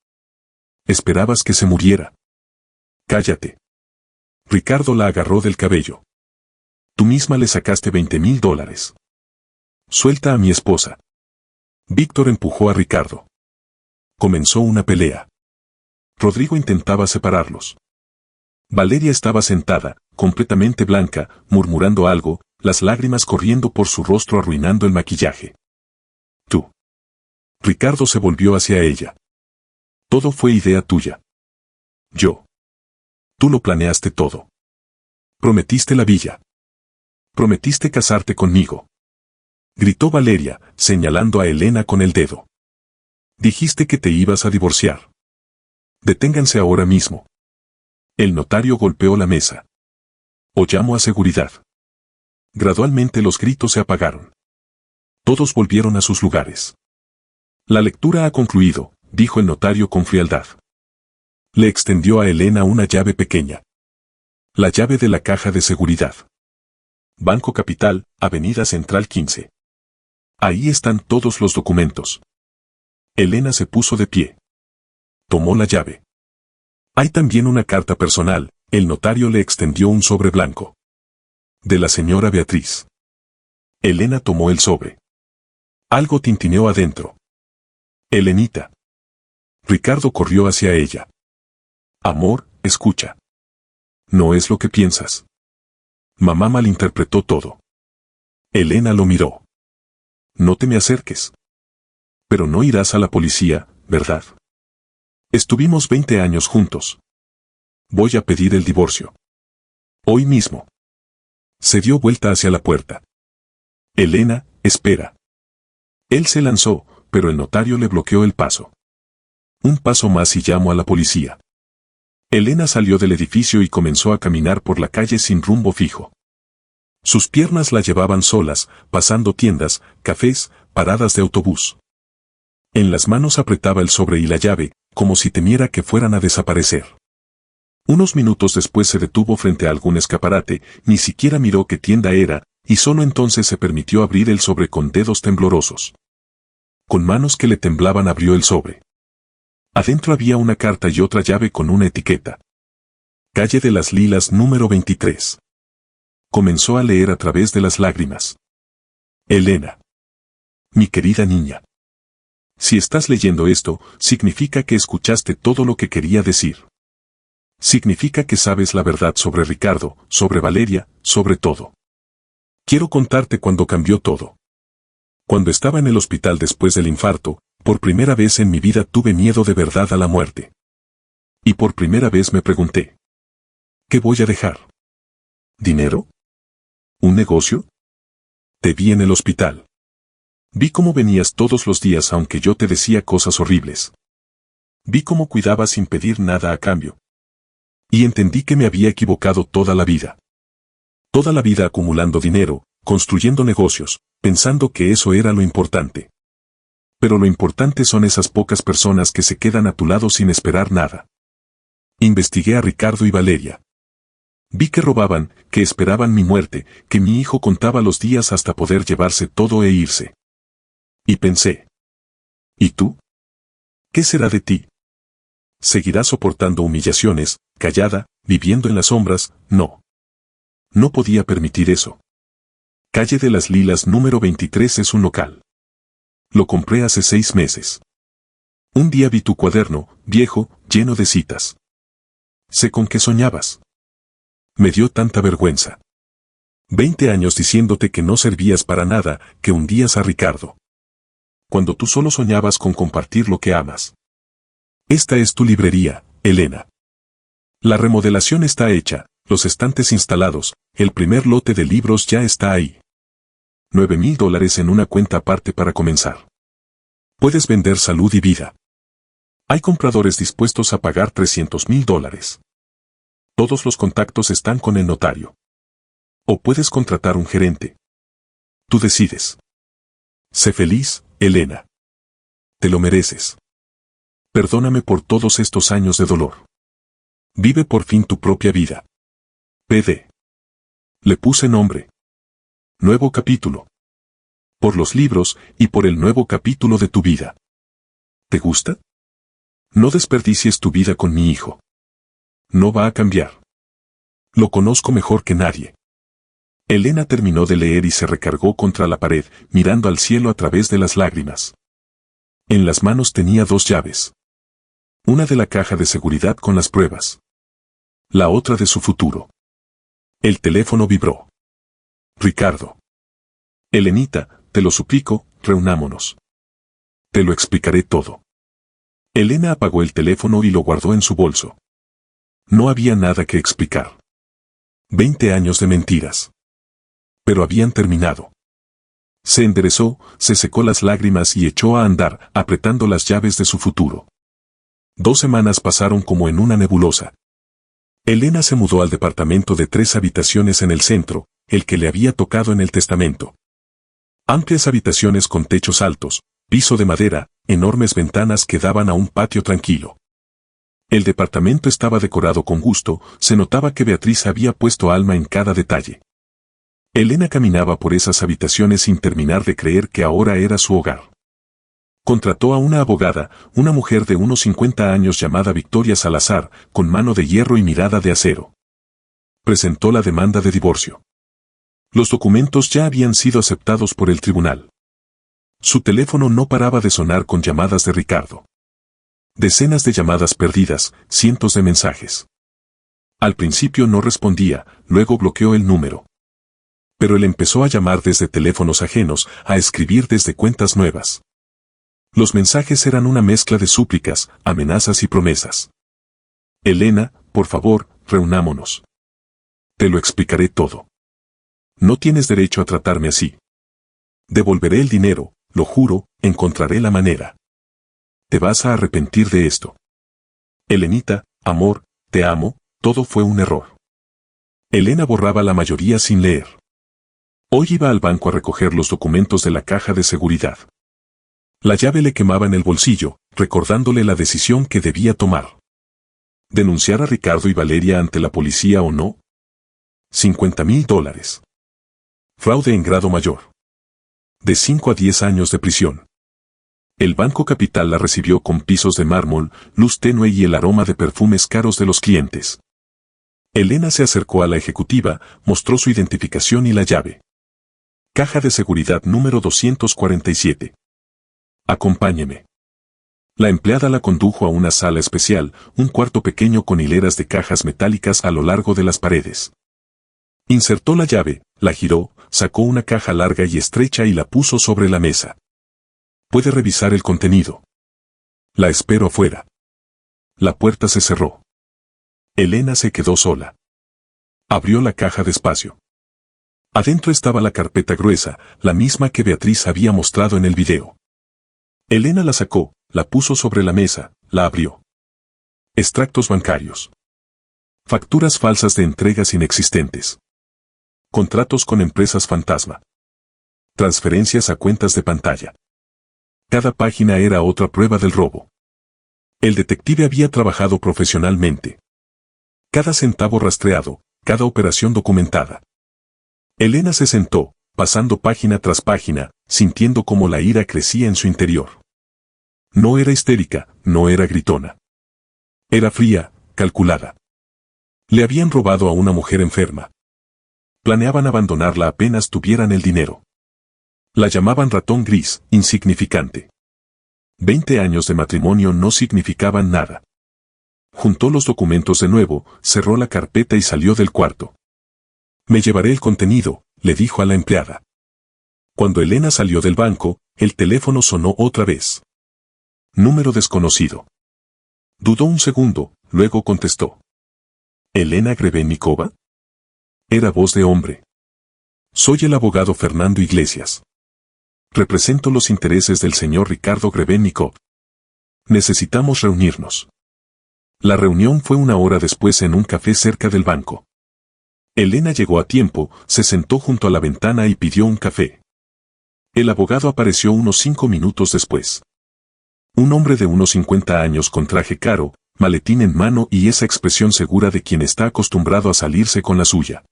Esperabas que se muriera. Cállate. Ricardo la agarró del cabello. Tú misma le sacaste $20,000. Suelta a mi esposa. Víctor empujó a Ricardo. Comenzó una pelea. Rodrigo intentaba separarlos. Valeria estaba sentada, completamente blanca, murmurando algo, las lágrimas corriendo por su rostro arruinando el maquillaje. Tú. Ricardo se volvió hacia ella. Todo fue idea tuya. Yo. Tú lo planeaste todo. Prometiste la villa. Prometiste casarte conmigo. Gritó Valeria, señalando a Elena con el dedo. Dijiste que te ibas a divorciar. Deténganse ahora mismo. El notario golpeó la mesa. O llamo a seguridad. Gradualmente los gritos se apagaron. Todos volvieron a sus lugares. La lectura ha concluido, dijo el notario con frialdad. Le extendió a Elena una llave pequeña. La llave de la caja de seguridad. Banco Capital, Avenida Central 15. Ahí están todos los documentos. Elena se puso de pie. Tomó la llave. Hay también una carta personal, el notario le extendió un sobre blanco. De la señora Beatriz. Elena tomó el sobre. Algo tintineó adentro. Elenita. Ricardo corrió hacia ella. Amor, escucha. No es lo que piensas. Mamá malinterpretó todo. Elena lo miró. No te me acerques. Pero no irás a la policía, ¿verdad? Estuvimos 20 años juntos. Voy a pedir el divorcio. Hoy mismo. Se dio vuelta hacia la puerta. Elena, espera. Él se lanzó, pero el notario le bloqueó el paso. Un paso más y llamo a la policía. Elena salió del edificio y comenzó a caminar por la calle sin rumbo fijo. Sus piernas la llevaban solas, pasando tiendas, cafés, paradas de autobús. En las manos apretaba el sobre y la llave, como si temiera que fueran a desaparecer. Unos minutos después se detuvo frente a algún escaparate, ni siquiera miró qué tienda era, y solo entonces se permitió abrir el sobre con dedos temblorosos. Con manos que le temblaban abrió el sobre. Adentro había una carta y otra llave con una etiqueta. Calle de las Lilas número 23. Comenzó a leer a través de las lágrimas. Elena. Mi querida niña. Si estás leyendo esto, significa que escuchaste todo lo que quería decir. Significa que sabes la verdad sobre Ricardo, sobre Valeria, sobre todo. Quiero contarte cuando cambió todo. Cuando estaba en el hospital después del infarto, por primera vez en mi vida tuve miedo de verdad a la muerte. Y por primera vez me pregunté. ¿Qué voy a dejar? ¿Dinero? ¿Un negocio? Te vi en el hospital. Vi cómo venías todos los días aunque yo te decía cosas horribles. Vi cómo cuidabas sin pedir nada a cambio. Y entendí que me había equivocado toda la vida. Toda la vida acumulando dinero, construyendo negocios, pensando que eso era lo importante. Pero lo importante son esas pocas personas que se quedan a tu lado sin esperar nada. Investigué a Ricardo y Valeria. Vi que robaban, que esperaban mi muerte, que mi hijo contaba los días hasta poder llevarse todo e irse. Y pensé. ¿Y tú? ¿Qué será de ti? ¿Seguirás soportando humillaciones, callada, viviendo en las sombras, no. No podía permitir eso. Calle de las Lilas número 23 es un local. Lo compré hace 6 meses. Un día vi tu cuaderno, viejo, lleno de citas. Sé con qué soñabas. Me dio tanta vergüenza. 20 años diciéndote que no servías para nada, que hundías a Ricardo. Cuando tú solo soñabas con compartir lo que amas. Esta es tu librería, Elena. La remodelación está hecha, los estantes instalados, el primer lote de libros ya está ahí. $9,000 en una cuenta aparte para comenzar. Puedes vender salud y vida. Hay compradores dispuestos a pagar $300,000. Todos los contactos están con el notario. O puedes contratar un gerente. Tú decides. Sé feliz, Elena. Te lo mereces. Perdóname por todos estos años de dolor. Vive por fin tu propia vida. PD. Le puse nombre. Nuevo capítulo. Por los libros y por el nuevo capítulo de tu vida. ¿Te gusta? No desperdicies tu vida con mi hijo. No va a cambiar. Lo conozco mejor que nadie. Elena terminó de leer y se recargó contra la pared, mirando al cielo a través de las lágrimas. En las manos tenía 2 llaves. Una de la caja de seguridad con las pruebas. La otra de su futuro. El teléfono vibró. Ricardo. Elenita, te lo suplico, reunámonos. Te lo explicaré todo. Elena apagó el teléfono y lo guardó en su bolso. No había nada que explicar. 20 años de mentiras. Pero habían terminado. Se enderezó, se secó las lágrimas y echó a andar, apretando las llaves de su futuro. 2 semanas pasaron como en una nebulosa. Elena se mudó al departamento de 3 habitaciones en el centro, el que le había tocado en el testamento. Amplias habitaciones con techos altos, piso de madera, enormes ventanas que daban a un patio tranquilo. El departamento estaba decorado con gusto, se notaba que Beatriz había puesto alma en cada detalle. Elena caminaba por esas habitaciones sin terminar de creer que ahora era su hogar. Contrató a una abogada, una mujer de unos 50 años llamada Victoria Salazar, con mano de hierro y mirada de acero. Presentó la demanda de divorcio. Los documentos ya habían sido aceptados por el tribunal. Su teléfono no paraba de sonar con llamadas de Ricardo. Decenas de llamadas perdidas, cientos de mensajes. Al principio no respondía, luego bloqueó el número. Pero él empezó a llamar desde teléfonos ajenos, a escribir desde cuentas nuevas. Los mensajes eran una mezcla de súplicas, amenazas y promesas. Elena, por favor, reunámonos. Te lo explicaré todo. No tienes derecho a tratarme así. Devolveré el dinero, lo juro, encontraré la manera. Te vas a arrepentir de esto. Elenita, amor, te amo, todo fue un error. Elena borraba la mayoría sin leer. Hoy iba al banco a recoger los documentos de la caja de seguridad. La llave le quemaba en el bolsillo, recordándole la decisión que debía tomar. ¿Denunciar a Ricardo y Valeria ante la policía o no? $50,000. Fraude en grado mayor. De 5 a 10 años de prisión. El Banco Capital la recibió con pisos de mármol, luz tenue y el aroma de perfumes caros de los clientes. Elena se acercó a la ejecutiva, mostró su identificación y la llave. Caja de seguridad número 247. Acompáñeme. La empleada la condujo a una sala especial, un cuarto pequeño con hileras de cajas metálicas a lo largo de las paredes. Insertó la llave, la giró, sacó una caja larga y estrecha y la puso sobre la mesa. Puede revisar el contenido. La espero afuera. La puerta se cerró. Elena se quedó sola. Abrió la caja despacio. Adentro estaba la carpeta gruesa, la misma que Beatriz había mostrado en el video. Elena la sacó, la puso sobre la mesa, la abrió. Extractos bancarios. Facturas falsas de entregas inexistentes. Contratos con empresas fantasma. Transferencias a cuentas de pantalla. Cada página era otra prueba del robo. El detective había trabajado profesionalmente. Cada centavo rastreado, cada operación documentada. Elena se sentó, pasando página tras página, sintiendo cómo la ira crecía en su interior. No era histérica, no era gritona. Era fría, calculada. Le habían robado a una mujer enferma. Planeaban abandonarla apenas tuvieran el dinero. La llamaban ratón gris, insignificante. 20 años de matrimonio no significaban nada. Juntó los documentos de nuevo, cerró la carpeta y salió del cuarto. Me llevaré el contenido, le dijo a la empleada. Cuando Elena salió del banco, el teléfono sonó otra vez. Número desconocido. Dudó un segundo, luego contestó. ¿Elena Grebennikova? Era voz de hombre. Soy el abogado Fernando Iglesias. Represento los intereses del señor Ricardo Grebennikov. Necesitamos reunirnos. La reunión fue una hora después en un café cerca del banco. Elena llegó a tiempo, se sentó junto a la ventana y pidió un café. El abogado apareció unos 5 minutos después. Un hombre de unos 50 años con traje caro, maletín en mano y esa expresión segura de quien está acostumbrado a salirse con la suya.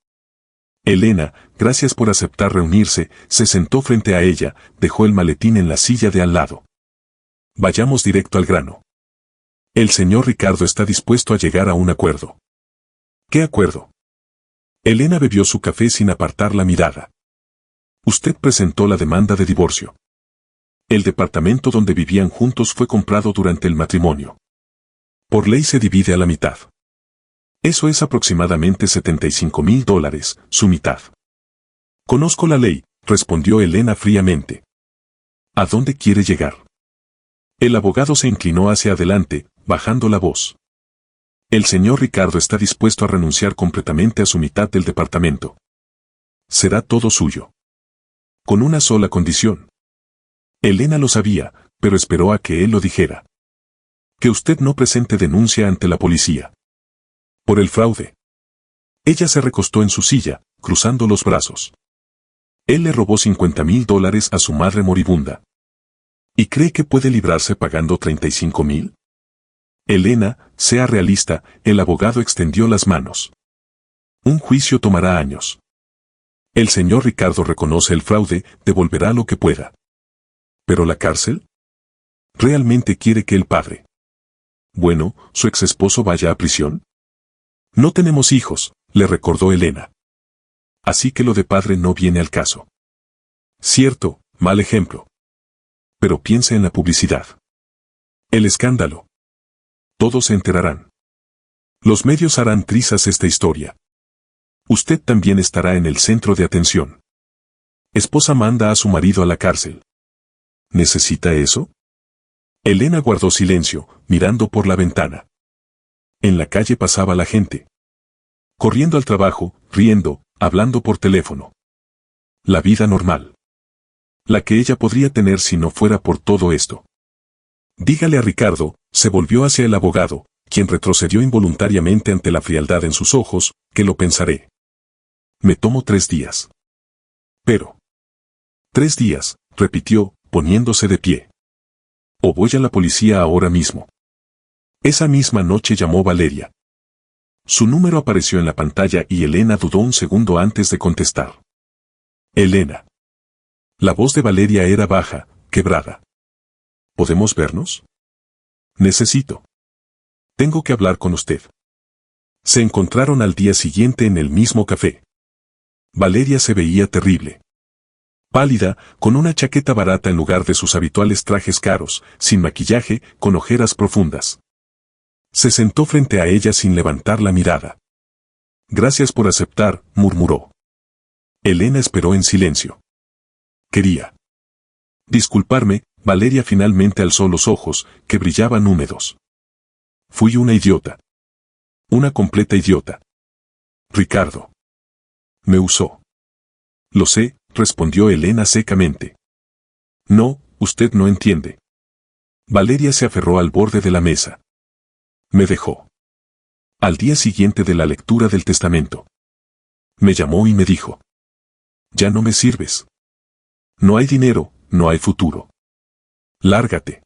Elena, gracias por aceptar reunirse, se sentó frente a ella, dejó el maletín en la silla de al lado. Vayamos directo al grano. El señor Ricardo está dispuesto a llegar a un acuerdo. ¿Qué acuerdo? Elena bebió su café sin apartar la mirada. Usted presentó la demanda de divorcio. El departamento donde vivían juntos fue comprado durante el matrimonio. Por ley se divide a la mitad. Eso es aproximadamente $75,000, su mitad. Conozco la ley, respondió Elena fríamente. ¿A dónde quiere llegar? El abogado se inclinó hacia adelante, bajando la voz. El señor Ricardo está dispuesto a renunciar completamente a su mitad del departamento. Será todo suyo. Con una sola condición. Elena lo sabía, pero esperó a que él lo dijera. Que usted no presente denuncia ante la policía. Por el fraude. Ella se recostó en su silla, cruzando los brazos. Él le robó $50,000 a su madre moribunda. ¿Y cree que puede librarse pagando $35,000? Elena, sea realista, el abogado extendió las manos. Un juicio tomará años. El señor Ricardo reconoce el fraude, devolverá lo que pueda. ¿Pero la cárcel? ¿Realmente quiere que el padre? Bueno, su exesposo vaya a prisión. No tenemos hijos, le recordó Elena. Así que lo de padre no viene al caso. Cierto, mal ejemplo. Pero piense en la publicidad. El escándalo. Todos se enterarán. Los medios harán trizas esta historia. Usted también estará en el centro de atención. Esposa manda a su marido a la cárcel. ¿Necesita eso? Elena guardó silencio, mirando por la ventana. En la calle pasaba la gente. Corriendo al trabajo, riendo, hablando por teléfono. La vida normal. La que ella podría tener si no fuera por todo esto. Dígale a Ricardo, se volvió hacia el abogado, quien retrocedió involuntariamente ante la frialdad en sus ojos, que lo pensaré. Me tomo 3 días. Pero. 3 días, repitió, poniéndose de pie. O voy a la policía ahora mismo. Esa misma noche llamó Valeria. Su número apareció en la pantalla y Elena dudó un segundo antes de contestar. Elena. La voz de Valeria era baja, quebrada. ¿Podemos vernos? Necesito. Tengo que hablar con usted. Se encontraron al día siguiente en el mismo café. Valeria se veía terrible. Pálida, con una chaqueta barata en lugar de sus habituales trajes caros, sin maquillaje, con ojeras profundas. Se sentó frente a ella sin levantar la mirada. Gracias por aceptar, murmuró. Elena esperó en silencio. Quería disculparme. Valeria finalmente alzó los ojos, que brillaban húmedos. Fui una idiota. Una completa idiota. Ricardo. Me usó. Lo sé, respondió Elena secamente. No, usted no entiende. Valeria se aferró al borde de la mesa. Me dejó. Al día siguiente de la lectura del testamento. Me llamó y me dijo. Ya no me sirves. No hay dinero, no hay futuro. Lárgate.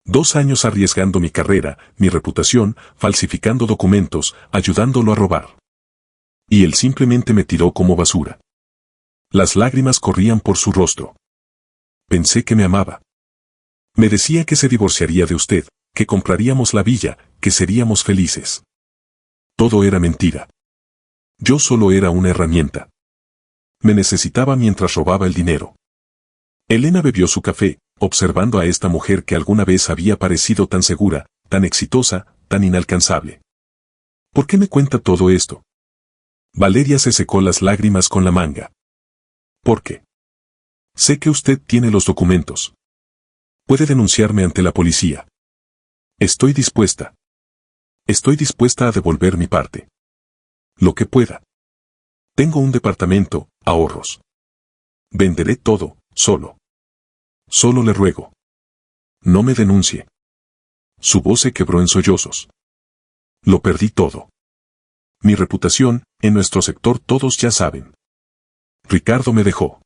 2 años arriesgando mi carrera, mi reputación, falsificando documentos, ayudándolo a robar. Y él simplemente me tiró como basura. Las lágrimas corrían por su rostro. Pensé que me amaba. Me decía que se divorciaría de usted, que compraríamos la villa, que seríamos felices. Todo era mentira. Yo solo era una herramienta. Me necesitaba mientras robaba el dinero. Elena bebió su café, observando a esta mujer que alguna vez había parecido tan segura, tan exitosa, tan inalcanzable. ¿Por qué me cuenta todo esto? Valeria se secó las lágrimas con la manga. ¿Por qué? Sé que usted tiene los documentos. Puede denunciarme ante la policía. Estoy dispuesta. Estoy dispuesta a devolver mi parte. Lo que pueda. Tengo un departamento, ahorros. Venderé todo, solo. Solo le ruego. No me denuncie. Su voz se quebró en sollozos. Lo perdí todo. Mi reputación, en nuestro sector todos ya saben. Ricardo me dejó.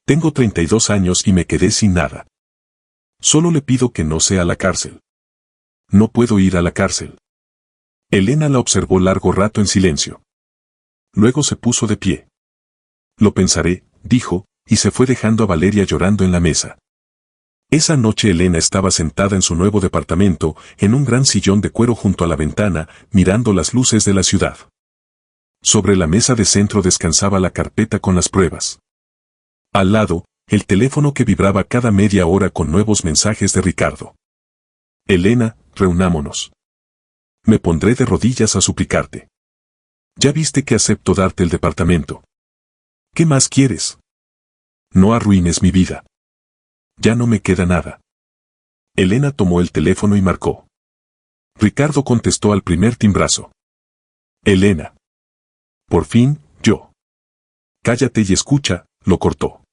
Tengo 32 años y me quedé sin nada. Solo le pido que no sea a la cárcel. No puedo ir a la cárcel. Elena la observó largo rato en silencio. Luego se puso de pie. Lo pensaré, dijo, y se fue dejando a Valeria llorando en la mesa. Esa noche Elena estaba sentada en su nuevo departamento, en un gran sillón de cuero junto a la ventana, mirando las luces de la ciudad. Sobre la mesa de centro descansaba la carpeta con las pruebas. Al lado, el teléfono que vibraba cada media hora con nuevos mensajes de Ricardo. Elena, reunámonos. Me pondré de rodillas a suplicarte. Ya viste que acepto darte el departamento. ¿Qué más quieres? No arruines mi vida. Ya no me queda nada. Elena tomó el teléfono y marcó. Ricardo contestó al primer timbrazo. Elena. Por fin, yo. Cállate y escucha, lo cortó.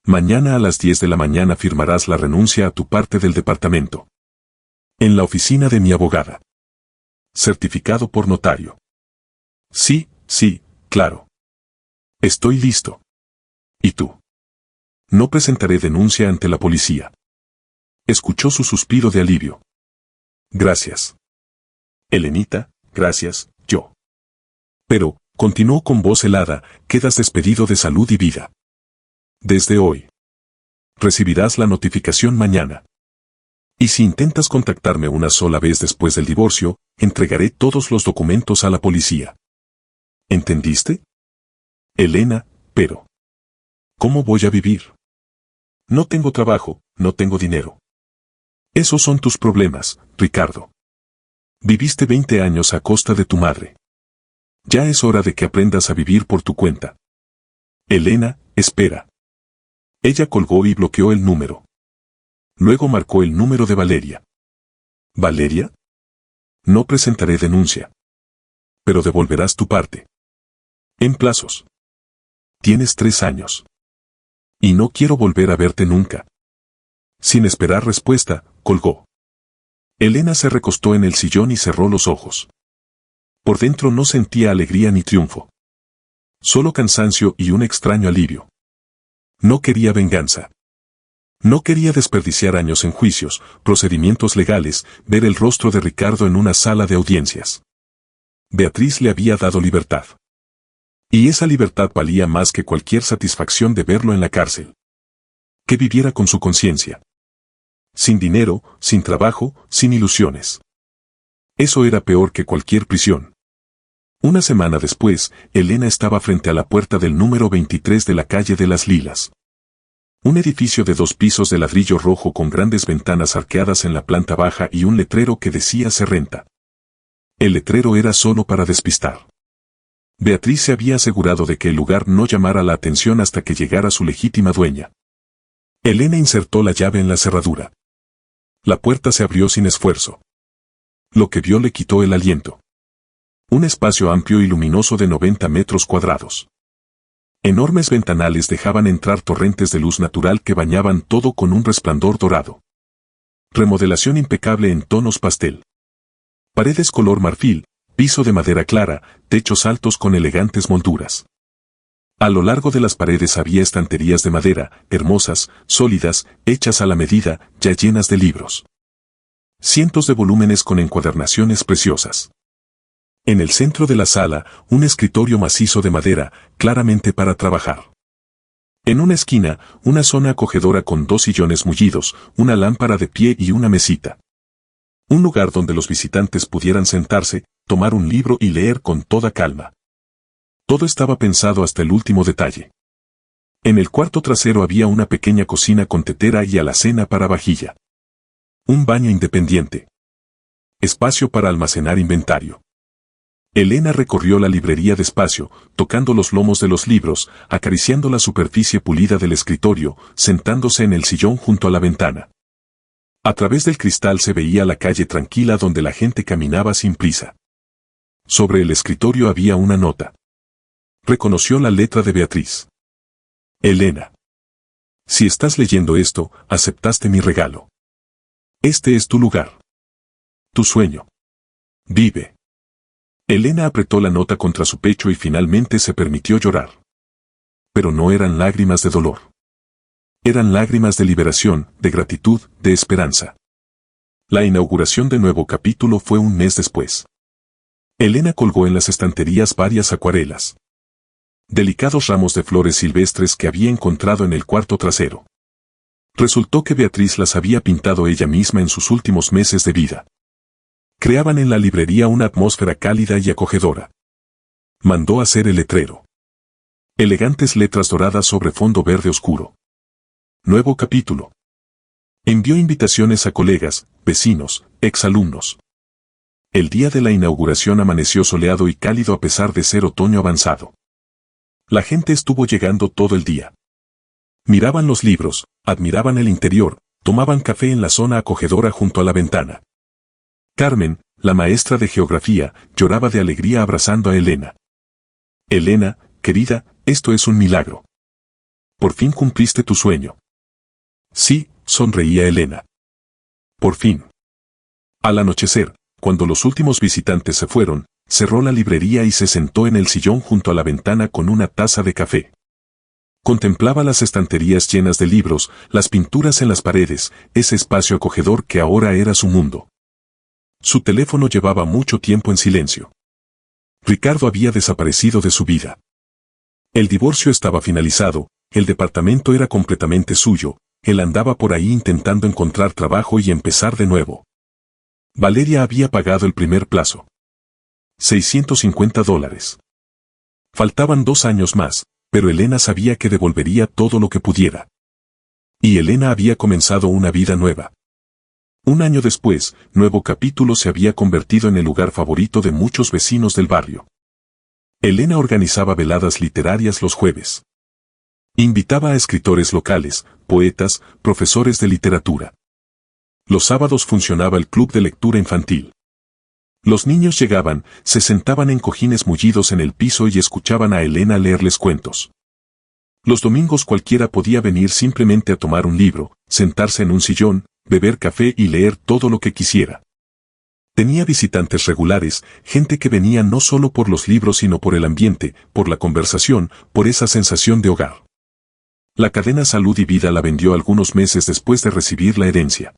Mañana a las 10 de la mañana firmarás la renuncia a tu parte del departamento. En la oficina de mi abogada. Certificado por notario. Sí, claro. Estoy listo. ¿Y tú? No presentaré denuncia ante la policía. Escuchó su suspiro de alivio. Gracias. Elenita, gracias, yo. Pero, continuó con voz helada, quedas despedido de salud y vida. Desde hoy. Recibirás la notificación mañana. Y si intentas contactarme una sola vez después del divorcio, entregaré todos los documentos a la policía. ¿Entendiste? Elena, pero... ¿cómo voy a vivir? No tengo trabajo, no tengo dinero. Esos son tus problemas, Ricardo. Viviste 20 años a costa de tu madre. Ya es hora de que aprendas a vivir por tu cuenta. Elena, espera. Ella colgó y bloqueó el número. Luego marcó el número de Valeria. ¿Valeria? No presentaré denuncia. Pero devolverás tu parte. En plazos. Tienes 3 años. Y no quiero volver a verte nunca. Sin esperar respuesta, colgó. Elena se recostó en el sillón y cerró los ojos. Por dentro no sentía alegría ni triunfo. Solo cansancio y un extraño alivio. No quería venganza. No quería desperdiciar años en juicios, procedimientos legales, ver el rostro de Ricardo en una sala de audiencias. Beatriz le había dado libertad. Y esa libertad valía más que cualquier satisfacción de verlo en la cárcel. Que viviera con su conciencia. Sin dinero, sin trabajo, sin ilusiones. Eso era peor que cualquier prisión. Una semana después, Elena estaba frente a la puerta del número 23 de la calle de las Lilas. Un edificio de 2 pisos de ladrillo rojo con grandes ventanas arqueadas en la planta baja y un letrero que decía se renta. El letrero era solo para despistar. Beatriz se había asegurado de que el lugar no llamara la atención hasta que llegara su legítima dueña. Elena insertó la llave en la cerradura. La puerta se abrió sin esfuerzo. Lo que vio le quitó el aliento. Un espacio amplio y luminoso de 90 metros cuadrados. Enormes ventanales dejaban entrar torrentes de luz natural que bañaban todo con un resplandor dorado. Remodelación impecable en tonos pastel. Paredes color marfil, piso de madera clara, techos altos con elegantes molduras. A lo largo de las paredes había estanterías de madera, hermosas, sólidas, hechas a la medida, ya llenas de libros. Cientos de volúmenes con encuadernaciones preciosas. En el centro de la sala, un escritorio macizo de madera, claramente para trabajar. En una esquina, una zona acogedora con 2 sillones mullidos, una lámpara de pie y una mesita. Un lugar donde los visitantes pudieran sentarse, tomar un libro y leer con toda calma. Todo estaba pensado hasta el último detalle. En el cuarto trasero había una pequeña cocina con tetera y alacena para vajilla. Un baño independiente. Espacio para almacenar inventario. Elena recorrió la librería despacio, tocando los lomos de los libros, acariciando la superficie pulida del escritorio, sentándose en el sillón junto a la ventana. A través del cristal se veía la calle tranquila donde la gente caminaba sin prisa. Sobre el escritorio había una nota. Reconoció la letra de Beatriz. Elena. Si estás leyendo esto, aceptaste mi regalo. Este es tu lugar. Tu sueño. Vive. Elena apretó la nota contra su pecho y finalmente se permitió llorar. Pero no eran lágrimas de dolor. Eran lágrimas de liberación, de gratitud, de esperanza. La inauguración de Nuevo Capítulo fue un mes después. Elena colgó en las estanterías varias acuarelas. Delicados ramos de flores silvestres que había encontrado en el cuarto trasero. Resultó que Beatriz las había pintado ella misma en sus últimos meses de vida. Creaban en la librería una atmósfera cálida y acogedora. Mandó hacer el letrero. Elegantes letras doradas sobre fondo verde oscuro. Nuevo capítulo. Envió invitaciones a colegas, vecinos, exalumnos. El día de la inauguración amaneció soleado y cálido a pesar de ser otoño avanzado. La gente estuvo llegando todo el día. Miraban los libros, admiraban el interior, tomaban café en la zona acogedora junto a la ventana. Carmen, la maestra de geografía, lloraba de alegría abrazando a Elena. Elena, querida, esto es un milagro. Por fin cumpliste tu sueño. Sí, sonreía Elena. Por fin. Al anochecer, cuando los últimos visitantes se fueron, cerró la librería y se sentó en el sillón junto a la ventana con una taza de café. Contemplaba las estanterías llenas de libros, las pinturas en las paredes, ese espacio acogedor que ahora era su mundo. Su teléfono llevaba mucho tiempo en silencio. Ricardo había desaparecido de su vida. El divorcio estaba finalizado, el departamento era completamente suyo, él andaba por ahí intentando encontrar trabajo y empezar de nuevo. Valeria había pagado el primer plazo. $650. Faltaban 2 años más, pero Elena sabía que devolvería todo lo que pudiera. Y Elena había comenzado una vida nueva. Un año después, Nuevo Capítulo se había convertido en el lugar favorito de muchos vecinos del barrio. Elena organizaba veladas literarias los jueves. Invitaba a escritores locales, poetas, profesores de literatura. Los sábados funcionaba el club de lectura infantil. Los niños llegaban, se sentaban en cojines mullidos en el piso y escuchaban a Elena leerles cuentos. Los domingos cualquiera podía venir simplemente a tomar un libro, sentarse en un sillón, beber café y leer todo lo que quisiera. Tenía visitantes regulares, gente que venía no solo por los libros sino por el ambiente, por la conversación, por esa sensación de hogar. La cadena Salud y Vida la vendió algunos meses después de recibir la herencia.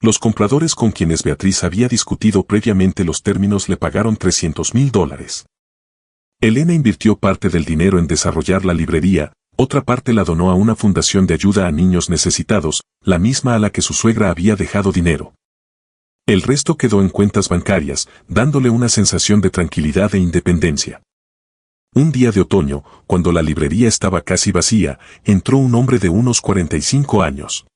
Los compradores con quienes Beatriz había discutido previamente los términos le pagaron $300,000. Elena invirtió parte del dinero en desarrollar la librería, otra parte la donó a una fundación de ayuda a niños necesitados, la misma a la que su suegra había dejado dinero. El resto quedó en cuentas bancarias, dándole una sensación de tranquilidad e independencia. Un día de otoño, cuando la librería estaba casi vacía, entró un hombre de unos 45 años.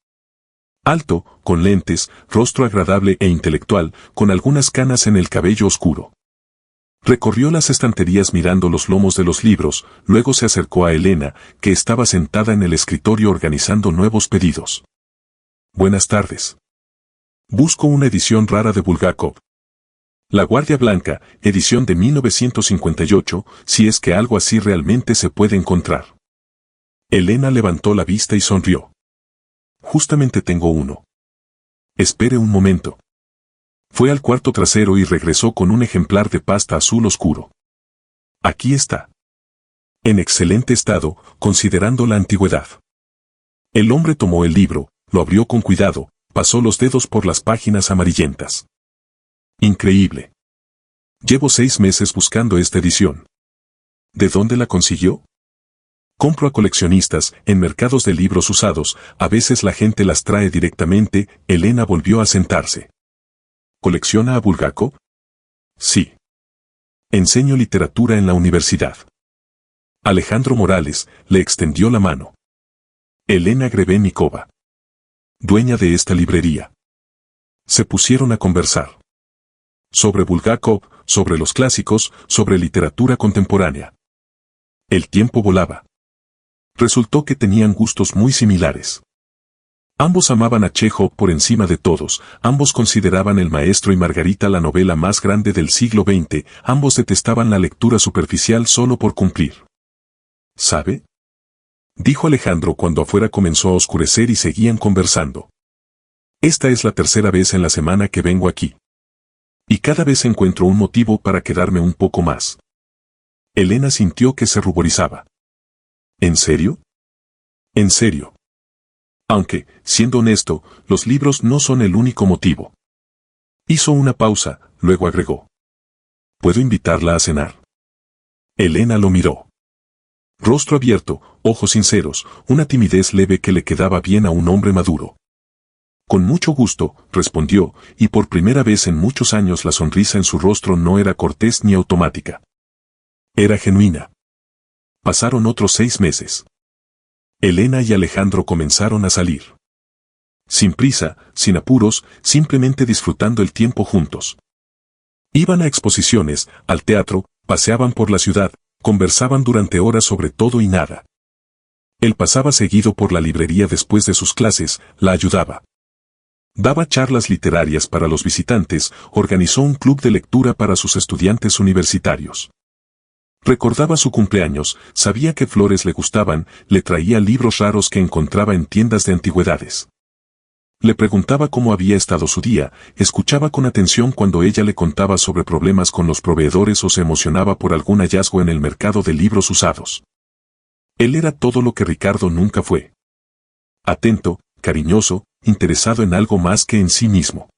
Alto, con lentes, rostro agradable e intelectual, con algunas canas en el cabello oscuro. Recorrió las estanterías mirando los lomos de los libros, luego se acercó a Elena, que estaba sentada en el escritorio organizando nuevos pedidos. Buenas tardes. Busco una edición rara de Bulgakov. La Guardia Blanca, edición de 1958, si es que algo así realmente se puede encontrar. Elena levantó la vista y sonrió. Justamente tengo uno. Espere un momento. Fue al cuarto trasero y regresó con un ejemplar de pasta azul oscuro. Aquí está. En excelente estado, considerando la antigüedad. El hombre tomó el libro, lo abrió con cuidado, pasó los dedos por las páginas amarillentas. Increíble. Llevo 6 meses buscando esta edición. ¿De dónde la consiguió? Compro a coleccionistas, en mercados de libros usados, a veces la gente las trae directamente. Elena volvió a sentarse. ¿Colecciona a Bulgakov? Sí. Enseño literatura en la universidad. Alejandro Morales le extendió la mano. Elena Grebenikova, dueña de esta librería. Se pusieron a conversar. Sobre Bulgakov, sobre los clásicos, sobre literatura contemporánea. El tiempo volaba. Resultó que tenían gustos muy similares. Ambos amaban a Chekhov por encima de todos, ambos consideraban El maestro y Margarita la novela más grande del siglo XX, ambos detestaban la lectura superficial solo por cumplir. ¿Sabe?, dijo Alejandro cuando afuera comenzó a oscurecer y seguían conversando. Esta es la tercera vez en la semana que vengo aquí. Y cada vez encuentro un motivo para quedarme un poco más. Elena sintió que se ruborizaba. ¿En serio? En serio. Aunque, siendo honesto, los libros no son el único motivo. Hizo una pausa, luego agregó. ¿Puedo invitarla a cenar? Elena lo miró. Rostro abierto, ojos sinceros, una timidez leve que le quedaba bien a un hombre maduro. Con mucho gusto, respondió, y por primera vez en muchos años la sonrisa en su rostro no era cortés ni automática. Era genuina. Pasaron otros 6 meses. Elena y Alejandro comenzaron a salir. Sin prisa, sin apuros, simplemente disfrutando el tiempo juntos. Iban a exposiciones, al teatro, paseaban por la ciudad, conversaban durante horas sobre todo y nada. Él pasaba seguido por la librería después de sus clases, la ayudaba. Daba charlas literarias para los visitantes, organizó un club de lectura para sus estudiantes universitarios. Recordaba su cumpleaños, sabía qué flores le gustaban, le traía libros raros que encontraba en tiendas de antigüedades. Le preguntaba cómo había estado su día, escuchaba con atención cuando ella le contaba sobre problemas con los proveedores o se emocionaba por algún hallazgo en el mercado de libros usados. Él era todo lo que Ricardo nunca fue. Atento, cariñoso, interesado en algo más que en sí mismo.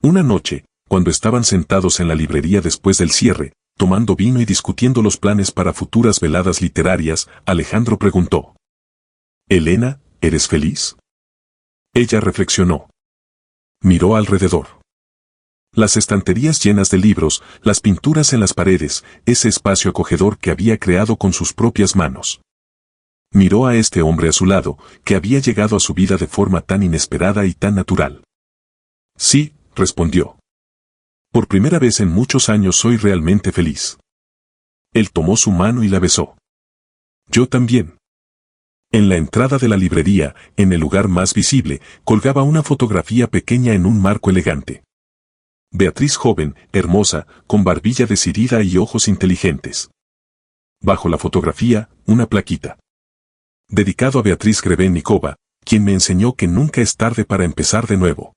Una noche, cuando estaban sentados en la librería después del cierre, tomando vino y discutiendo los planes para futuras veladas literarias, Alejandro preguntó. «Elena, ¿eres feliz?» Ella reflexionó. Miró alrededor. Las estanterías llenas de libros, las pinturas en las paredes, ese espacio acogedor que había creado con sus propias manos. Miró a este hombre a su lado, que había llegado a su vida de forma tan inesperada y tan natural. «Sí», respondió. «Por primera vez en muchos años soy realmente feliz». Él tomó su mano y la besó. «Yo también». En la entrada de la librería, en el lugar más visible, colgaba una fotografía pequeña en un marco elegante. Beatriz joven, hermosa, con barbilla decidida y ojos inteligentes. Bajo la fotografía, una plaquita. Dedicado a Beatriz Grebenikova, quien me enseñó que nunca es tarde para empezar de nuevo.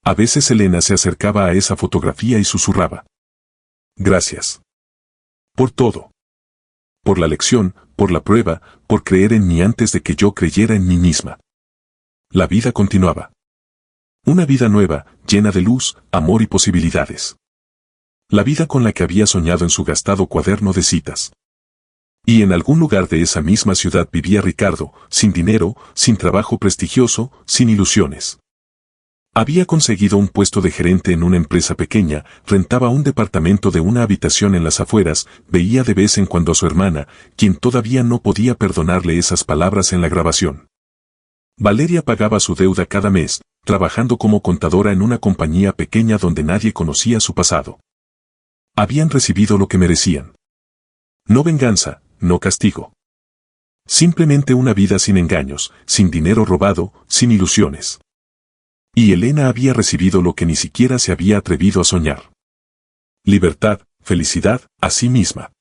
A veces Elena se acercaba a esa fotografía y susurraba. «Gracias. Por todo. Por la lección, por la prueba, por creer en mí antes de que yo creyera en mí misma». La vida continuaba. Una vida nueva, llena de luz, amor y posibilidades. La vida con la que había soñado en su gastado cuaderno de citas. Y en algún lugar de esa misma ciudad vivía Ricardo, sin dinero, sin trabajo prestigioso, sin ilusiones. Había conseguido un puesto de gerente en una empresa pequeña, rentaba un departamento de una habitación en las afueras, veía de vez en cuando a su hermana, quien todavía no podía perdonarle esas palabras en la grabación. Valeria pagaba su deuda cada mes, trabajando como contadora en una compañía pequeña donde nadie conocía su pasado. Habían recibido lo que merecían. No venganza, no castigo. Simplemente una vida sin engaños, sin dinero robado, sin ilusiones. Y Elena había recibido lo que ni siquiera se había atrevido a soñar. Libertad, felicidad, a sí misma.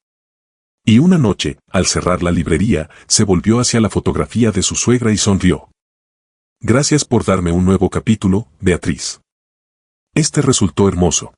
Y una noche, al cerrar la librería, se volvió hacia la fotografía de su suegra y sonrió. «Gracias por darme un nuevo capítulo, Beatriz. Este resultó hermoso».